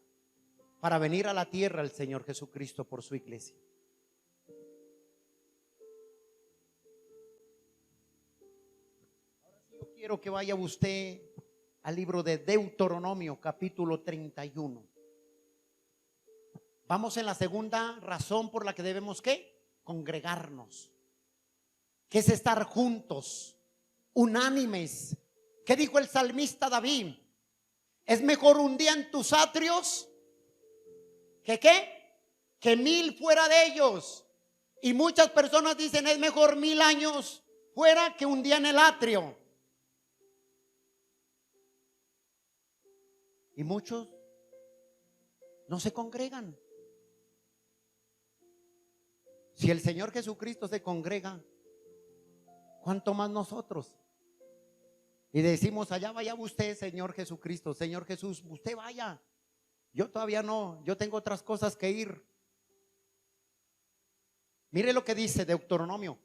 [SPEAKER 1] para venir a la tierra el Señor Jesucristo por su iglesia. Ahora sí, yo quiero que vaya usted al libro de Deuteronomio, capítulo 31. Vamos en la segunda razón por la que debemos ¿qué? Congregarnos, que es estar juntos, unánimes. ¿Qué dijo el salmista David? Es mejor un día en tus atrios que ¿qué? Que 1000 fuera de ellos. Y muchas personas dicen es mejor 1000 años fuera que un día en el atrio. Y muchos no se congregan. Si el Señor Jesucristo se congrega, ¿cuánto más nosotros? Y decimos, allá vaya usted, Señor Jesucristo, Señor Jesús, usted vaya. Yo todavía no, yo tengo otras cosas que ir. Mire lo que dice Deuteronomio,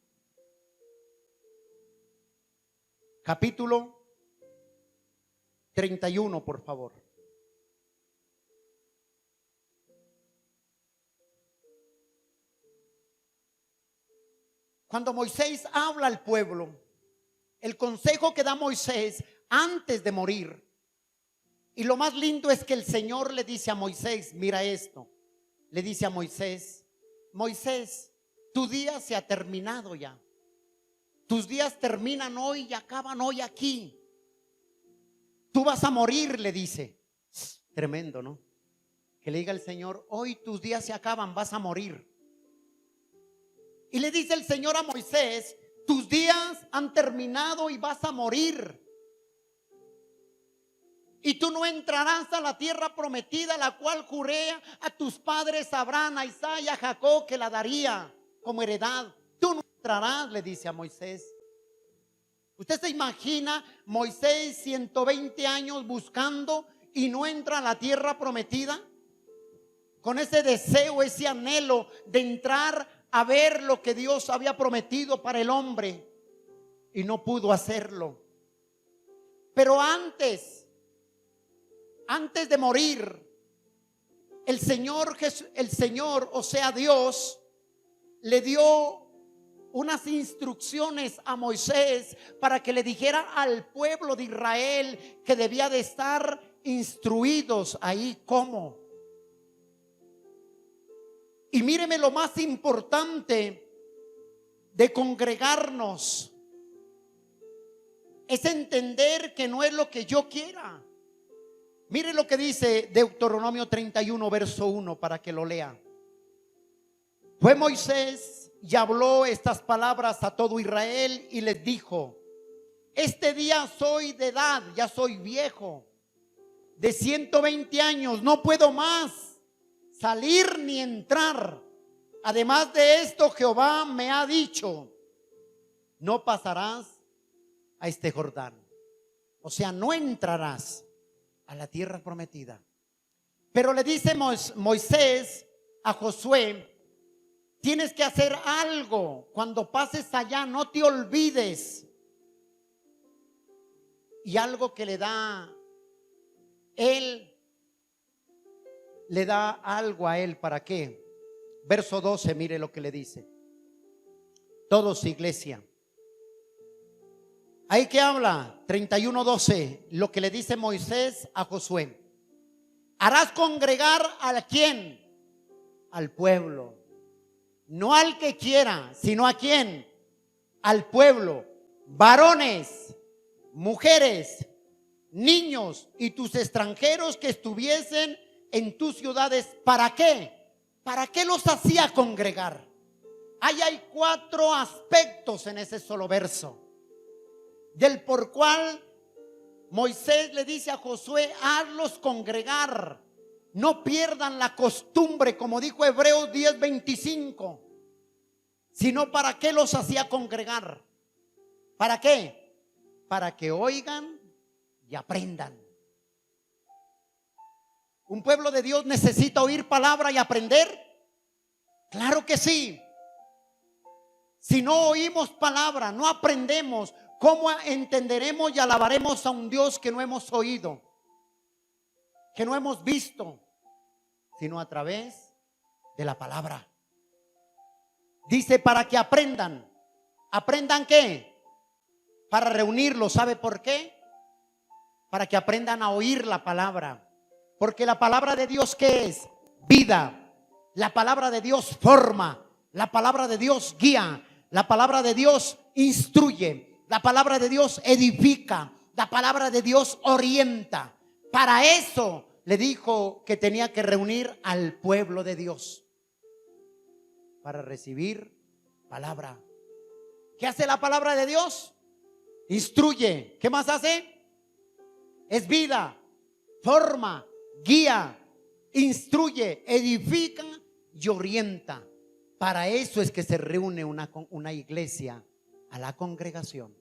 [SPEAKER 1] capítulo 31, por favor. Cuando Moisés habla al pueblo, el consejo que da Moisés antes de morir, y lo más lindo es que el Señor le dice a Moisés, mira esto, le dice a Moisés, Moisés, tu día se ha terminado ya. Tus días terminan hoy y acaban hoy aquí. Tú vas a morir, le dice. Tremendo, ¿no? Que le diga el Señor, hoy tus días se acaban, vas a morir. Y le dice el Señor a Moisés, tus días han terminado y vas a morir. Y tú no entrarás a la tierra prometida, la cual juré a tus padres Abraham, a Isaac y a Jacob que la daría como heredad. Tú no entrarás, le dice a Moisés. ¿Usted se imagina Moisés 120 años buscando y no entra a la tierra prometida? Con ese deseo, ese anhelo de entrar a ver lo que Dios había prometido para el hombre, y no pudo hacerlo. Pero antes de morir, el Señor, o sea Dios, le dio unas instrucciones a Moisés para que le dijera al pueblo de Israel que debía de estar instruidos ahí. ¿Cómo? Y míreme lo más importante de congregarnos es entender que no es lo que yo quiera. Mire lo que dice Deuteronomio 31 verso 1 para que lo lea. Fue Moisés y habló estas palabras a todo Israel y les dijo: este día soy de edad, ya soy viejo, de 120 años, no puedo más salir ni entrar. Además de esto, Jehová me ha dicho: no pasarás a este Jordán. O sea, no entrarás a la tierra prometida. Pero le dice Moisés a Josué: tienes que hacer algo. Cuando pases allá, no te olvides. Y algo que le da él, le da algo a él. ¿Para qué? Verso 12, mire lo que le dice. Todos, iglesia. Ahí que habla, 31:12, lo que le dice Moisés a Josué. Harás congregar ¿a quién? Al pueblo. No al que quiera, sino ¿a quién? Al pueblo. Varones, mujeres, niños y tus extranjeros que estuviesen en tus ciudades. ¿Para qué? ¿Para qué los hacía congregar? Ahí hay 4 aspectos en ese solo verso, del por cual Moisés le dice a Josué: hazlos congregar, no pierdan la costumbre, como dijo Hebreos 10:25. Sino ¿para qué los hacía congregar? ¿Para qué? Para que oigan y aprendan. ¿Un pueblo de Dios necesita oír palabra y aprender? Claro que sí. Si no oímos palabra, no aprendemos, ¿cómo entenderemos y alabaremos a un Dios que no hemos oído, que no hemos visto, sino a través de la palabra? Dice para que aprendan. ¿Aprendan qué? Para reunirlos. ¿Sabe por qué? Para que aprendan a oír la palabra. Porque la palabra de Dios, ¿qué es? Vida. La palabra de Dios forma. La palabra de Dios guía. La palabra de Dios instruye. La palabra de Dios edifica. La palabra de Dios orienta. Para eso le dijo que tenía que reunir al pueblo de Dios, para recibir palabra. ¿Qué hace la palabra de Dios? Instruye. ¿Qué más hace? Es vida, forma, guía, instruye, edifica y orienta. Para eso es que se reúne una iglesia, a la congregación,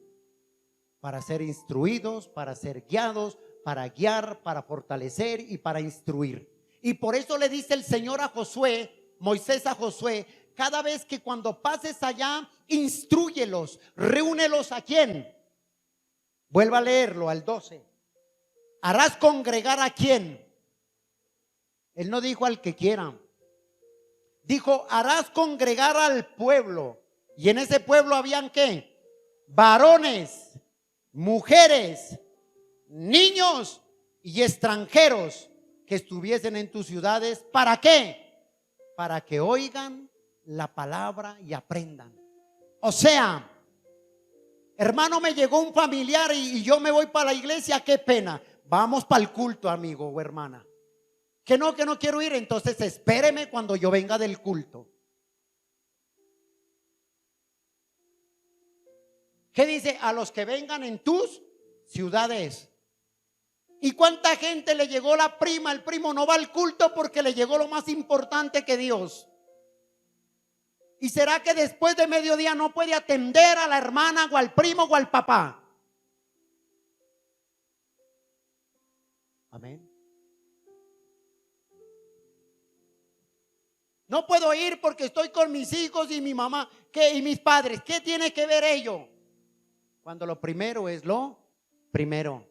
[SPEAKER 1] para ser instruidos, para ser guiados, para guiar, para fortalecer y para instruir. Y por eso le dice el Señor a Josué, Moisés a Josué: cada vez que cuando pases allá, instrúyelos, reúnelos. ¿A quién? Vuelva a leerlo, al 12. ¿Harás congregar a quién? Él no dijo al que quiera. Dijo: harás congregar al pueblo. Y en ese pueblo habían ¿qué? Varones, mujeres, niños y extranjeros que estuviesen en tus ciudades. ¿Para qué? Para que oigan la palabra y aprendan. O sea, hermano, me llegó un familiar y yo me voy para la iglesia. Qué pena. Vamos para el culto, amigo o hermana. Que no quiero ir. Entonces espéreme cuando yo venga del culto. ¿Qué dice? A los que vengan en tus ciudades. ¿Y cuánta gente le llegó la prima? El primo no va al culto porque le llegó lo más importante que Dios. ¿Y será que después de mediodía no puede atender a la hermana o al primo o al papá? Amén. No puedo ir porque estoy con mis hijos y mi mamá. ¿Qué? Y mis padres. ¿Qué tiene que ver ello? Cuando lo primero es lo primero.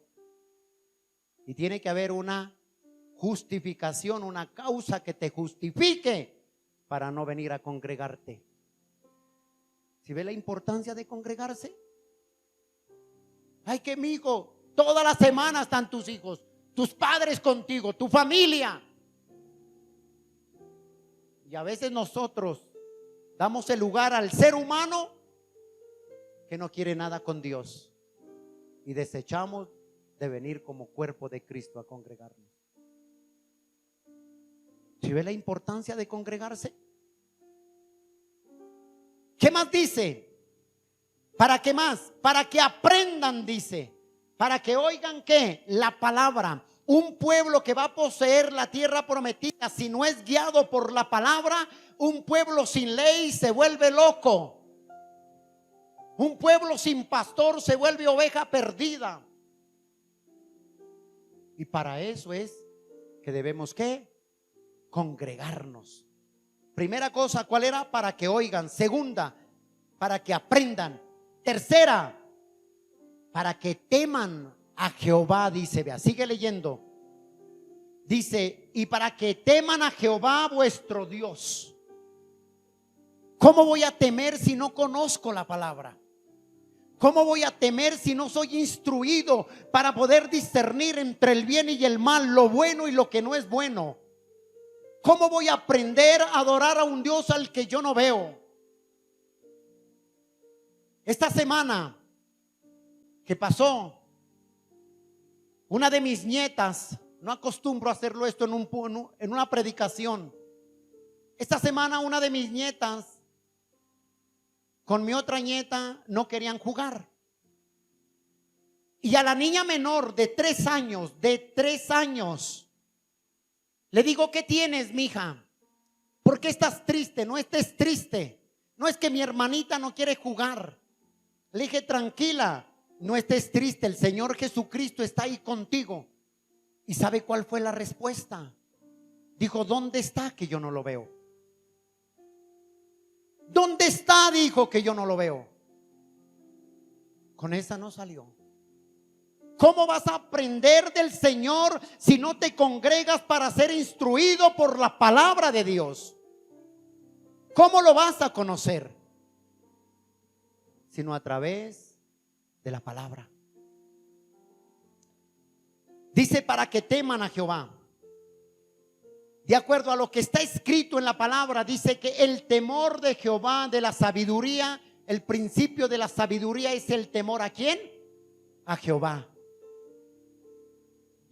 [SPEAKER 1] Y tiene que haber una justificación, una causa que te justifique para no venir a congregarte. ¿Si ve la importancia de congregarse? Ay, que mi hijo, toda la semana están tus hijos, tus padres contigo, tu familia. Y a veces nosotros damos el lugar al ser humano que no quiere nada con Dios y desechamos de venir como cuerpo de Cristo a congregarnos. ¿Sí ve la importancia de congregarse? ¿Qué más dice? ¿Para qué más? Para que aprendan, dice. Para que oigan ¿qué? La palabra. Un pueblo que va a poseer la tierra prometida, si no es guiado por la palabra, un pueblo sin ley se vuelve loco. Un pueblo sin pastor se vuelve oveja perdida. Y para eso es que debemos ¿qué? Congregarnos. Primera cosa, ¿cuál era? Para que oigan. Segunda, para que aprendan. Tercera, para que teman a Jehová, dice, vea, sigue leyendo. Dice, y para que teman a Jehová vuestro Dios. ¿Cómo voy a temer si no conozco la palabra? ¿Cómo voy a temer si no soy instruido para poder discernir entre el bien y el mal, lo bueno y lo que no es bueno? ¿Cómo voy a aprender a adorar a un Dios al que yo no veo? Esta semana que pasó, una de mis nietas, no acostumbro a hacerlo esto en una predicación. Esta semana una de mis nietas con mi otra nieta no querían jugar. Y a la niña menor de 3 años, le digo: ¿qué tienes, mija? ¿Por qué estás triste? No estés triste. No es que mi hermanita no quiere jugar. Le dije: tranquila, no estés triste. El Señor Jesucristo está ahí contigo. ¿Y sabe cuál fue la respuesta? Dijo: ¿dónde está que yo no lo veo? ¿Dónde está? Dijo, que yo no lo veo. Con esa no salió. ¿Cómo vas a aprender del Señor si no te congregas para ser instruido por la palabra de Dios? ¿Cómo lo vas a conocer? Sino a través de la palabra. Dice, para que teman a Jehová. De acuerdo a lo que está escrito en la palabra, dice que el temor de Jehová, de la sabiduría, el principio de la sabiduría es el temor ¿a quién? A Jehová.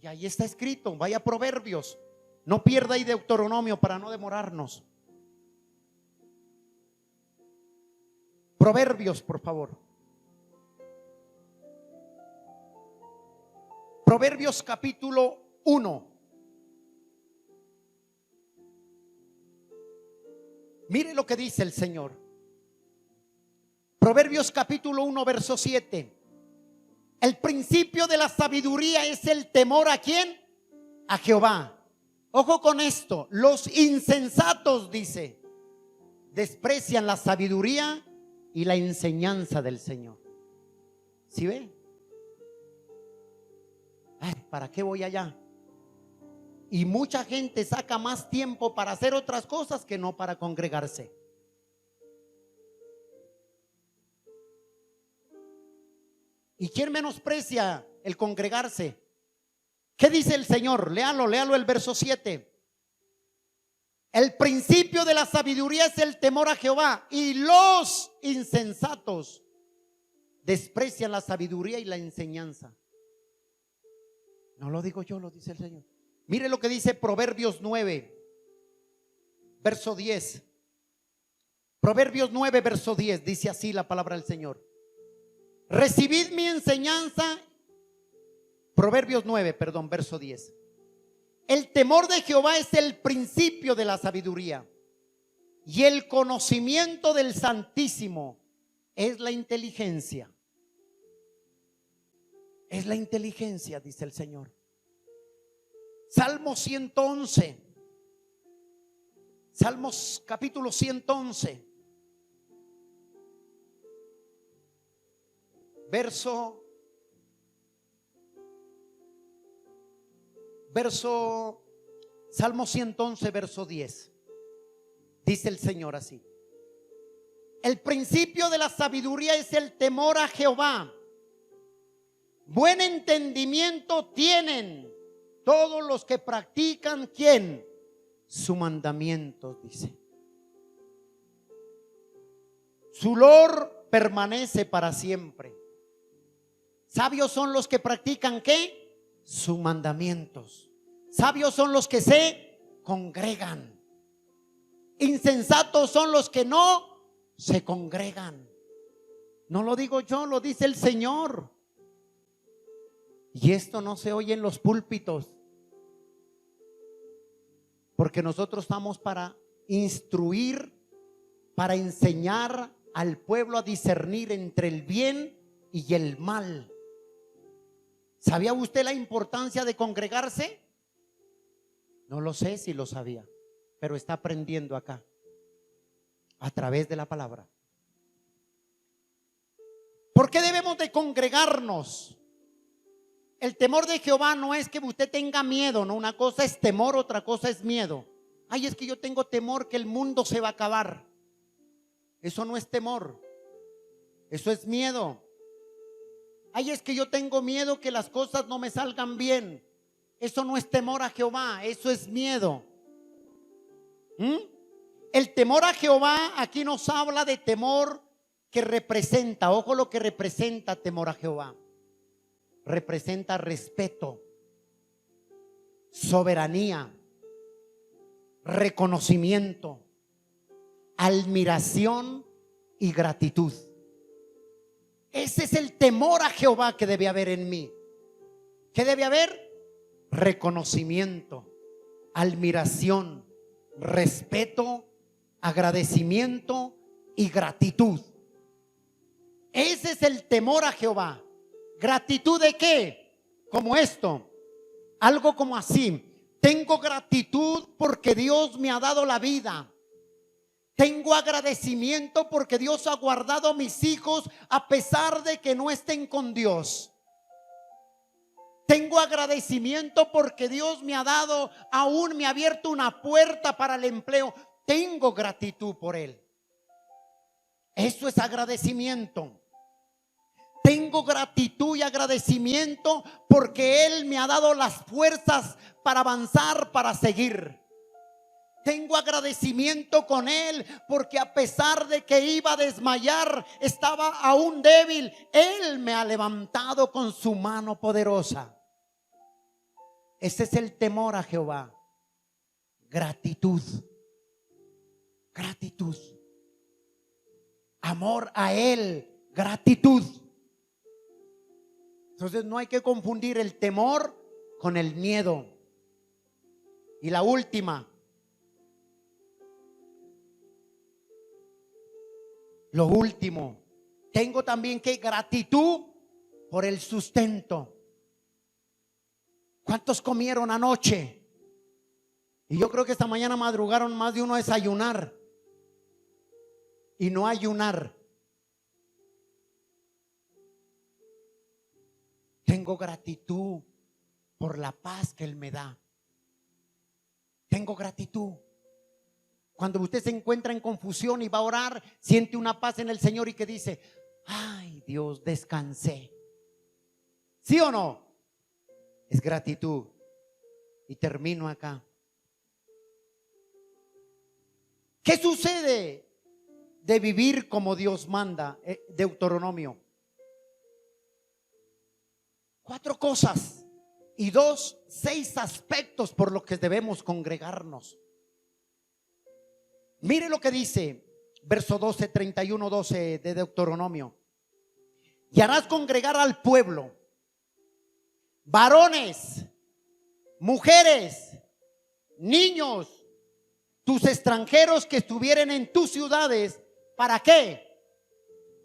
[SPEAKER 1] Y ahí está escrito. Vaya a Proverbios. No pierda ahí Deuteronomio para no demorarnos. Proverbios, por favor. Proverbios capítulo 1. Mire lo que dice el Señor. Proverbios capítulo 1, verso 7. El principio de la sabiduría es el temor ¿a quién? A Jehová. Ojo con esto. Los insensatos, dice, desprecian la sabiduría y la enseñanza del Señor. ¿Sí ve? Ay, ¿para qué voy allá? Y mucha gente saca más tiempo para hacer otras cosas que no para congregarse. ¿Y quién menosprecia el congregarse? ¿Qué dice el Señor? Léalo el verso 7. El principio de la sabiduría es el temor a Jehová, y los insensatos desprecian la sabiduría y la enseñanza. No lo digo yo, lo dice el Señor. Mire lo que dice Proverbios 9, verso 10. Proverbios 9, verso 10, dice así la palabra del Señor. Recibid mi enseñanza. Proverbios 9, perdón, verso 10. El temor de Jehová es el principio de la sabiduría, y el conocimiento del Santísimo es la inteligencia. Es la inteligencia, dice el Señor. Salmo 111. Salmos capítulo 111. Salmo 111, verso 10. Dice el Señor así: el principio de la sabiduría es el temor a Jehová. Buen entendimiento tienen todos los que practican ¿quién? Su mandamiento, dice. Su olor permanece para siempre. Sabios son los que practican ¿qué? Sus mandamientos. Sabios son los que se congregan. Insensatos son los que no se congregan. No lo digo yo, lo dice el Señor. Y esto no se oye en los púlpitos, porque nosotros estamos para instruir, para enseñar al pueblo a discernir entre el bien y el mal. ¿Sabía usted la importancia de congregarse? No lo sé si lo sabía, pero está aprendiendo acá a través de la palabra. ¿Por qué debemos de congregarnos? El temor de Jehová no es que usted tenga miedo, no. Una cosa es temor, otra cosa es miedo. Ay, es que yo tengo temor que el mundo se va a acabar. Eso no es temor, eso es miedo. Ay, es que yo tengo miedo que las cosas no me salgan bien. Eso no es temor a Jehová, eso es miedo. El temor a Jehová aquí nos habla de temor que representa, ojo lo que representa temor a Jehová. Representa respeto, soberanía, reconocimiento, admiración y gratitud. Ese es el temor a Jehová que debe haber en mí. ¿Qué debe haber? Reconocimiento, admiración, respeto, agradecimiento y gratitud. Ese es el temor a Jehová. ¿Gratitud de qué? Como esto, algo como así: tengo gratitud porque Dios me ha dado la vida. Tengo agradecimiento porque Dios ha guardado a mis hijos a pesar de que no estén con Dios. Tengo agradecimiento porque Dios me ha dado, aún me ha abierto una puerta para el empleo. Tengo gratitud por Él. Eso es agradecimiento. Tengo gratitud y agradecimiento porque Él me ha dado las fuerzas para avanzar, para seguir. Tengo agradecimiento con Él porque a pesar de que iba a desmayar, estaba aún débil, Él me ha levantado con su mano poderosa. Ese es el temor a Jehová. Gratitud. Gratitud. Amor a Él. Gratitud. Entonces no hay que confundir el temor con el miedo. Y la última. Lo último. Tengo también que gratitud por el sustento. ¿Cuántos comieron anoche? Y yo creo que esta mañana madrugaron más de uno a desayunar y no ayunar. Tengo gratitud por la paz que Él me da. Tengo gratitud. Cuando usted se encuentra en confusión y va a orar, siente una paz en el Señor y que dice: ay, Dios, descansé. ¿Sí o no? Es gratitud. Y termino acá. ¿Qué sucede de vivir como Dios manda? Deuteronomio. 4 cosas y 6 aspectos por los que debemos congregarnos. Mire lo que dice verso 12, 31, 12 de Deuteronomio. Y harás congregar al pueblo, varones, mujeres, niños, tus extranjeros que estuvieren en tus ciudades. ¿Para qué?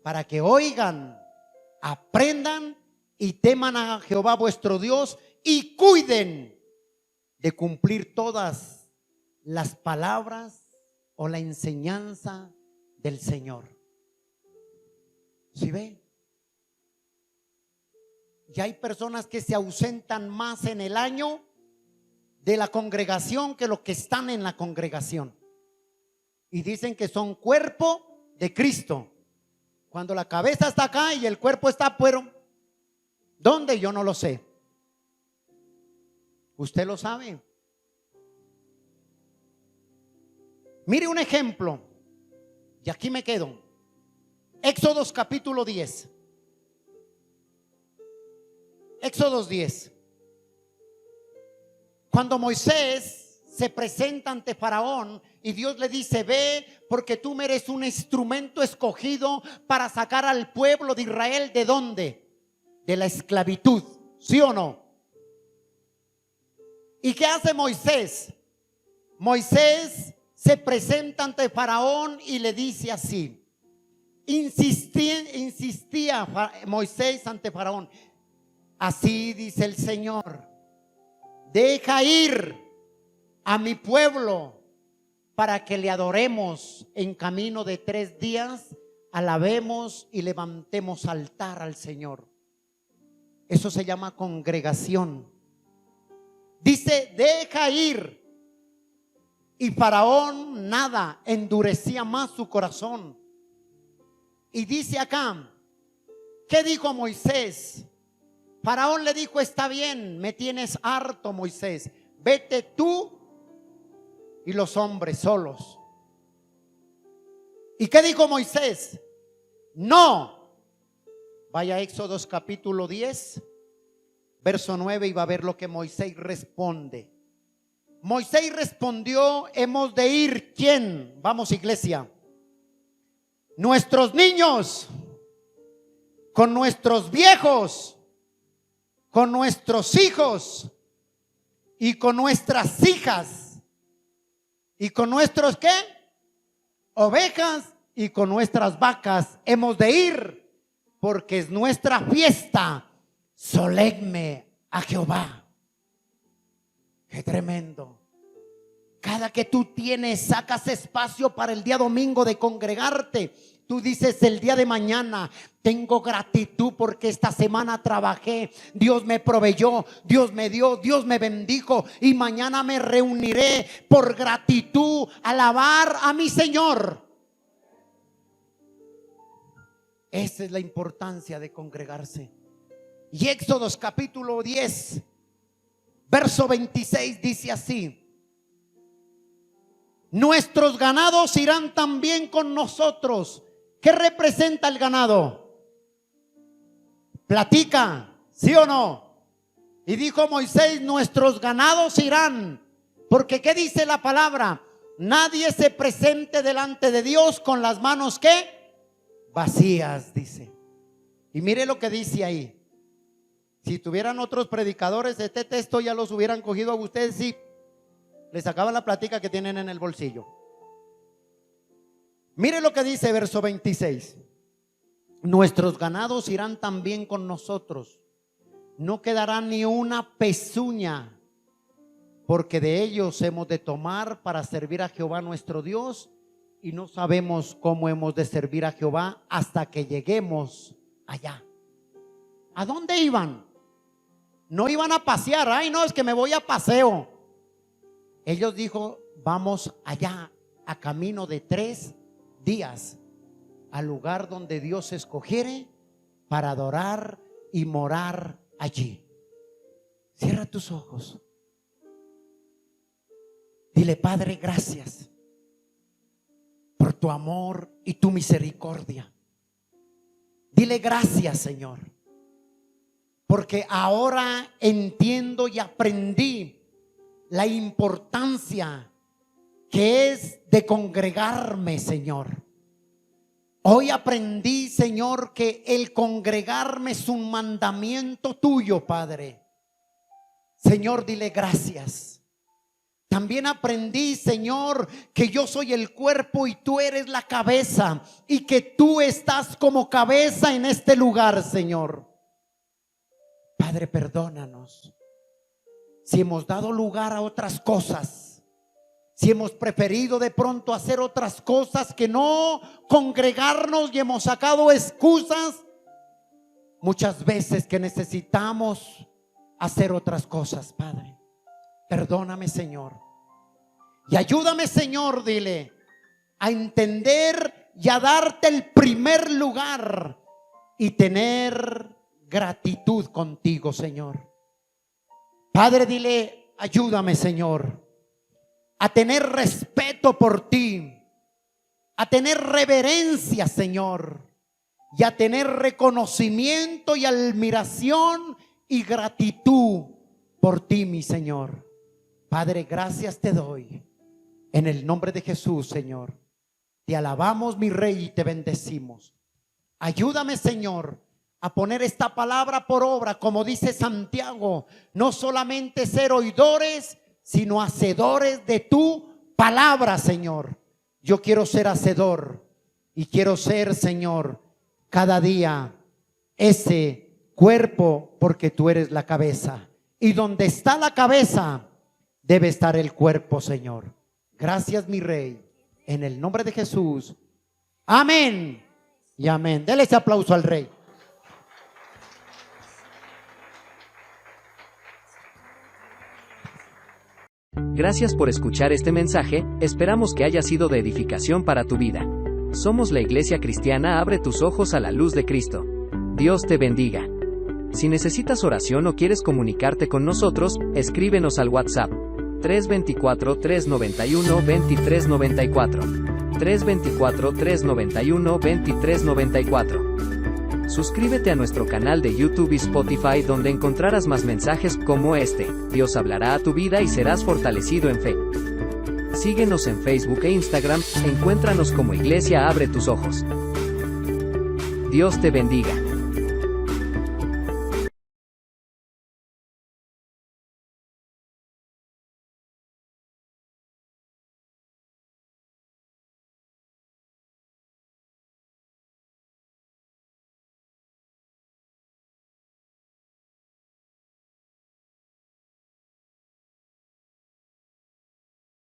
[SPEAKER 1] Para que oigan, aprendan y teman a Jehová vuestro Dios y cuiden de cumplir todas las palabras o la enseñanza del Señor. ¿Sí ve? Ya hay personas que se ausentan más en el año de la congregación que los que están en la congregación. Y dicen que son cuerpo de Cristo, cuando la cabeza está acá y el cuerpo está fuera. ¿Dónde? Yo no lo sé. Usted lo sabe. Mire un ejemplo, y aquí me quedo. Éxodos capítulo 10. Éxodos 10. Cuando Moisés se presenta ante Faraón y Dios le dice: ve, porque tú me eres un instrumento escogido para sacar al pueblo de Israel. ¿De dónde? De la esclavitud. ¿Sí o no? ¿Y qué hace Moisés? Moisés se presenta ante Faraón y le dice así. Insistía Moisés ante Faraón: así dice el Señor, deja ir a mi pueblo para que le adoremos. En camino de 3 días alabemos y levantemos altar al Señor. Eso se llama congregación. Dice: deja ir. Y Faraón nada, endurecía más su corazón. Y dice acá, ¿qué dijo Moisés? Faraón le dijo: está bien, me tienes harto, Moisés, vete tú y los hombres solos. ¿Y qué dijo Moisés? No. Vaya a Éxodos capítulo 10, verso 9, y va a ver lo que Moisés responde. Moisés respondió: hemos de ir. ¿Quién? Vamos, iglesia. Nuestros niños, con nuestros viejos, con nuestros hijos y con nuestras hijas y con nuestros ¿qué? Ovejas y con nuestras vacas hemos de ir, porque es nuestra fiesta solemne a Jehová. Qué tremendo. Cada que tú sacas espacio para el día domingo de congregarte, tú dices el día de mañana, tengo gratitud porque esta semana trabajé, Dios me proveyó, Dios me dio, Dios me bendijo, y mañana me reuniré por gratitud a alabar a mi Señor. Esa es la importancia de congregarse. Y Éxodos capítulo 10, verso 26 dice así: nuestros ganados irán también con nosotros. ¿Qué representa el ganado? Platica, ¿sí o no? Y dijo Moisés: nuestros ganados irán. Porque ¿qué dice la palabra? Nadie se presente delante de Dios con las manos ¿qué? Vacías, dice. Y mire lo que dice ahí. Si tuvieran otros predicadores, este texto ya los hubieran cogido a ustedes y les sacaban la plática que tienen en el bolsillo. Mire lo que dice verso 26: nuestros ganados irán también con nosotros, no quedará ni una pezuña, porque de ellos hemos de tomar para servir a Jehová nuestro Dios, y no sabemos cómo hemos de servir a Jehová hasta que lleguemos allá. ¿A dónde iban? No iban a pasear. Ay, no, es que me voy a paseo. Ellos dijo: vamos allá, a camino de 3 días, al lugar donde Dios escogiere para adorar y morar allí. Cierra tus ojos. Dile: Padre, gracias por tu amor y tu misericordia. Dile: gracias, Señor, porque ahora entiendo y aprendí la importancia que es de congregarme, Señor. Hoy aprendí, Señor, que el congregarme es un mandamiento tuyo, Padre. Señor, dile gracias. También aprendí, Señor, que yo soy el cuerpo y tú eres la cabeza, y que tú estás como cabeza en este lugar, Señor. Padre, perdónanos si hemos dado lugar a otras cosas, si hemos preferido de pronto hacer otras cosas que no congregarnos, y hemos sacado excusas muchas veces que necesitamos hacer otras cosas. Padre, perdóname, Señor, y ayúdame, Señor, dile, a entender y a darte el primer lugar y tener gratitud contigo, Señor. Padre, dile: ayúdame, Señor, a tener respeto por ti, a tener reverencia, Señor, y a tener reconocimiento y admiración y gratitud por ti, mi Señor. Padre, gracias te doy en el nombre de Jesús, Señor. Te alabamos, mi Rey, y te bendecimos. Ayúdame, Señor, a poner esta palabra por obra, como dice Santiago, no solamente ser oidores, sino hacedores de tu palabra, Señor. Yo quiero ser hacedor y quiero ser, Señor, cada día ese cuerpo, porque tú eres la cabeza, y donde está la cabeza debe estar el cuerpo, Señor. Gracias, mi Rey, en el nombre de Jesús. Amén y amén. Dele ese aplauso al Rey.
[SPEAKER 2] Gracias por escuchar este mensaje, esperamos que haya sido de edificación para tu vida. Somos la Iglesia Cristiana Abre tus Ojos a la Luz de Cristo. Dios te bendiga. Si necesitas oración o quieres comunicarte con nosotros, escríbenos al WhatsApp 324-391-2394. 324-391-2394. Suscríbete a nuestro canal de YouTube y Spotify, donde encontrarás más mensajes como este. Dios hablará a tu vida y serás fortalecido en fe. Síguenos en Facebook e Instagram, encuéntranos como Iglesia Abre tus Ojos. Dios te bendiga.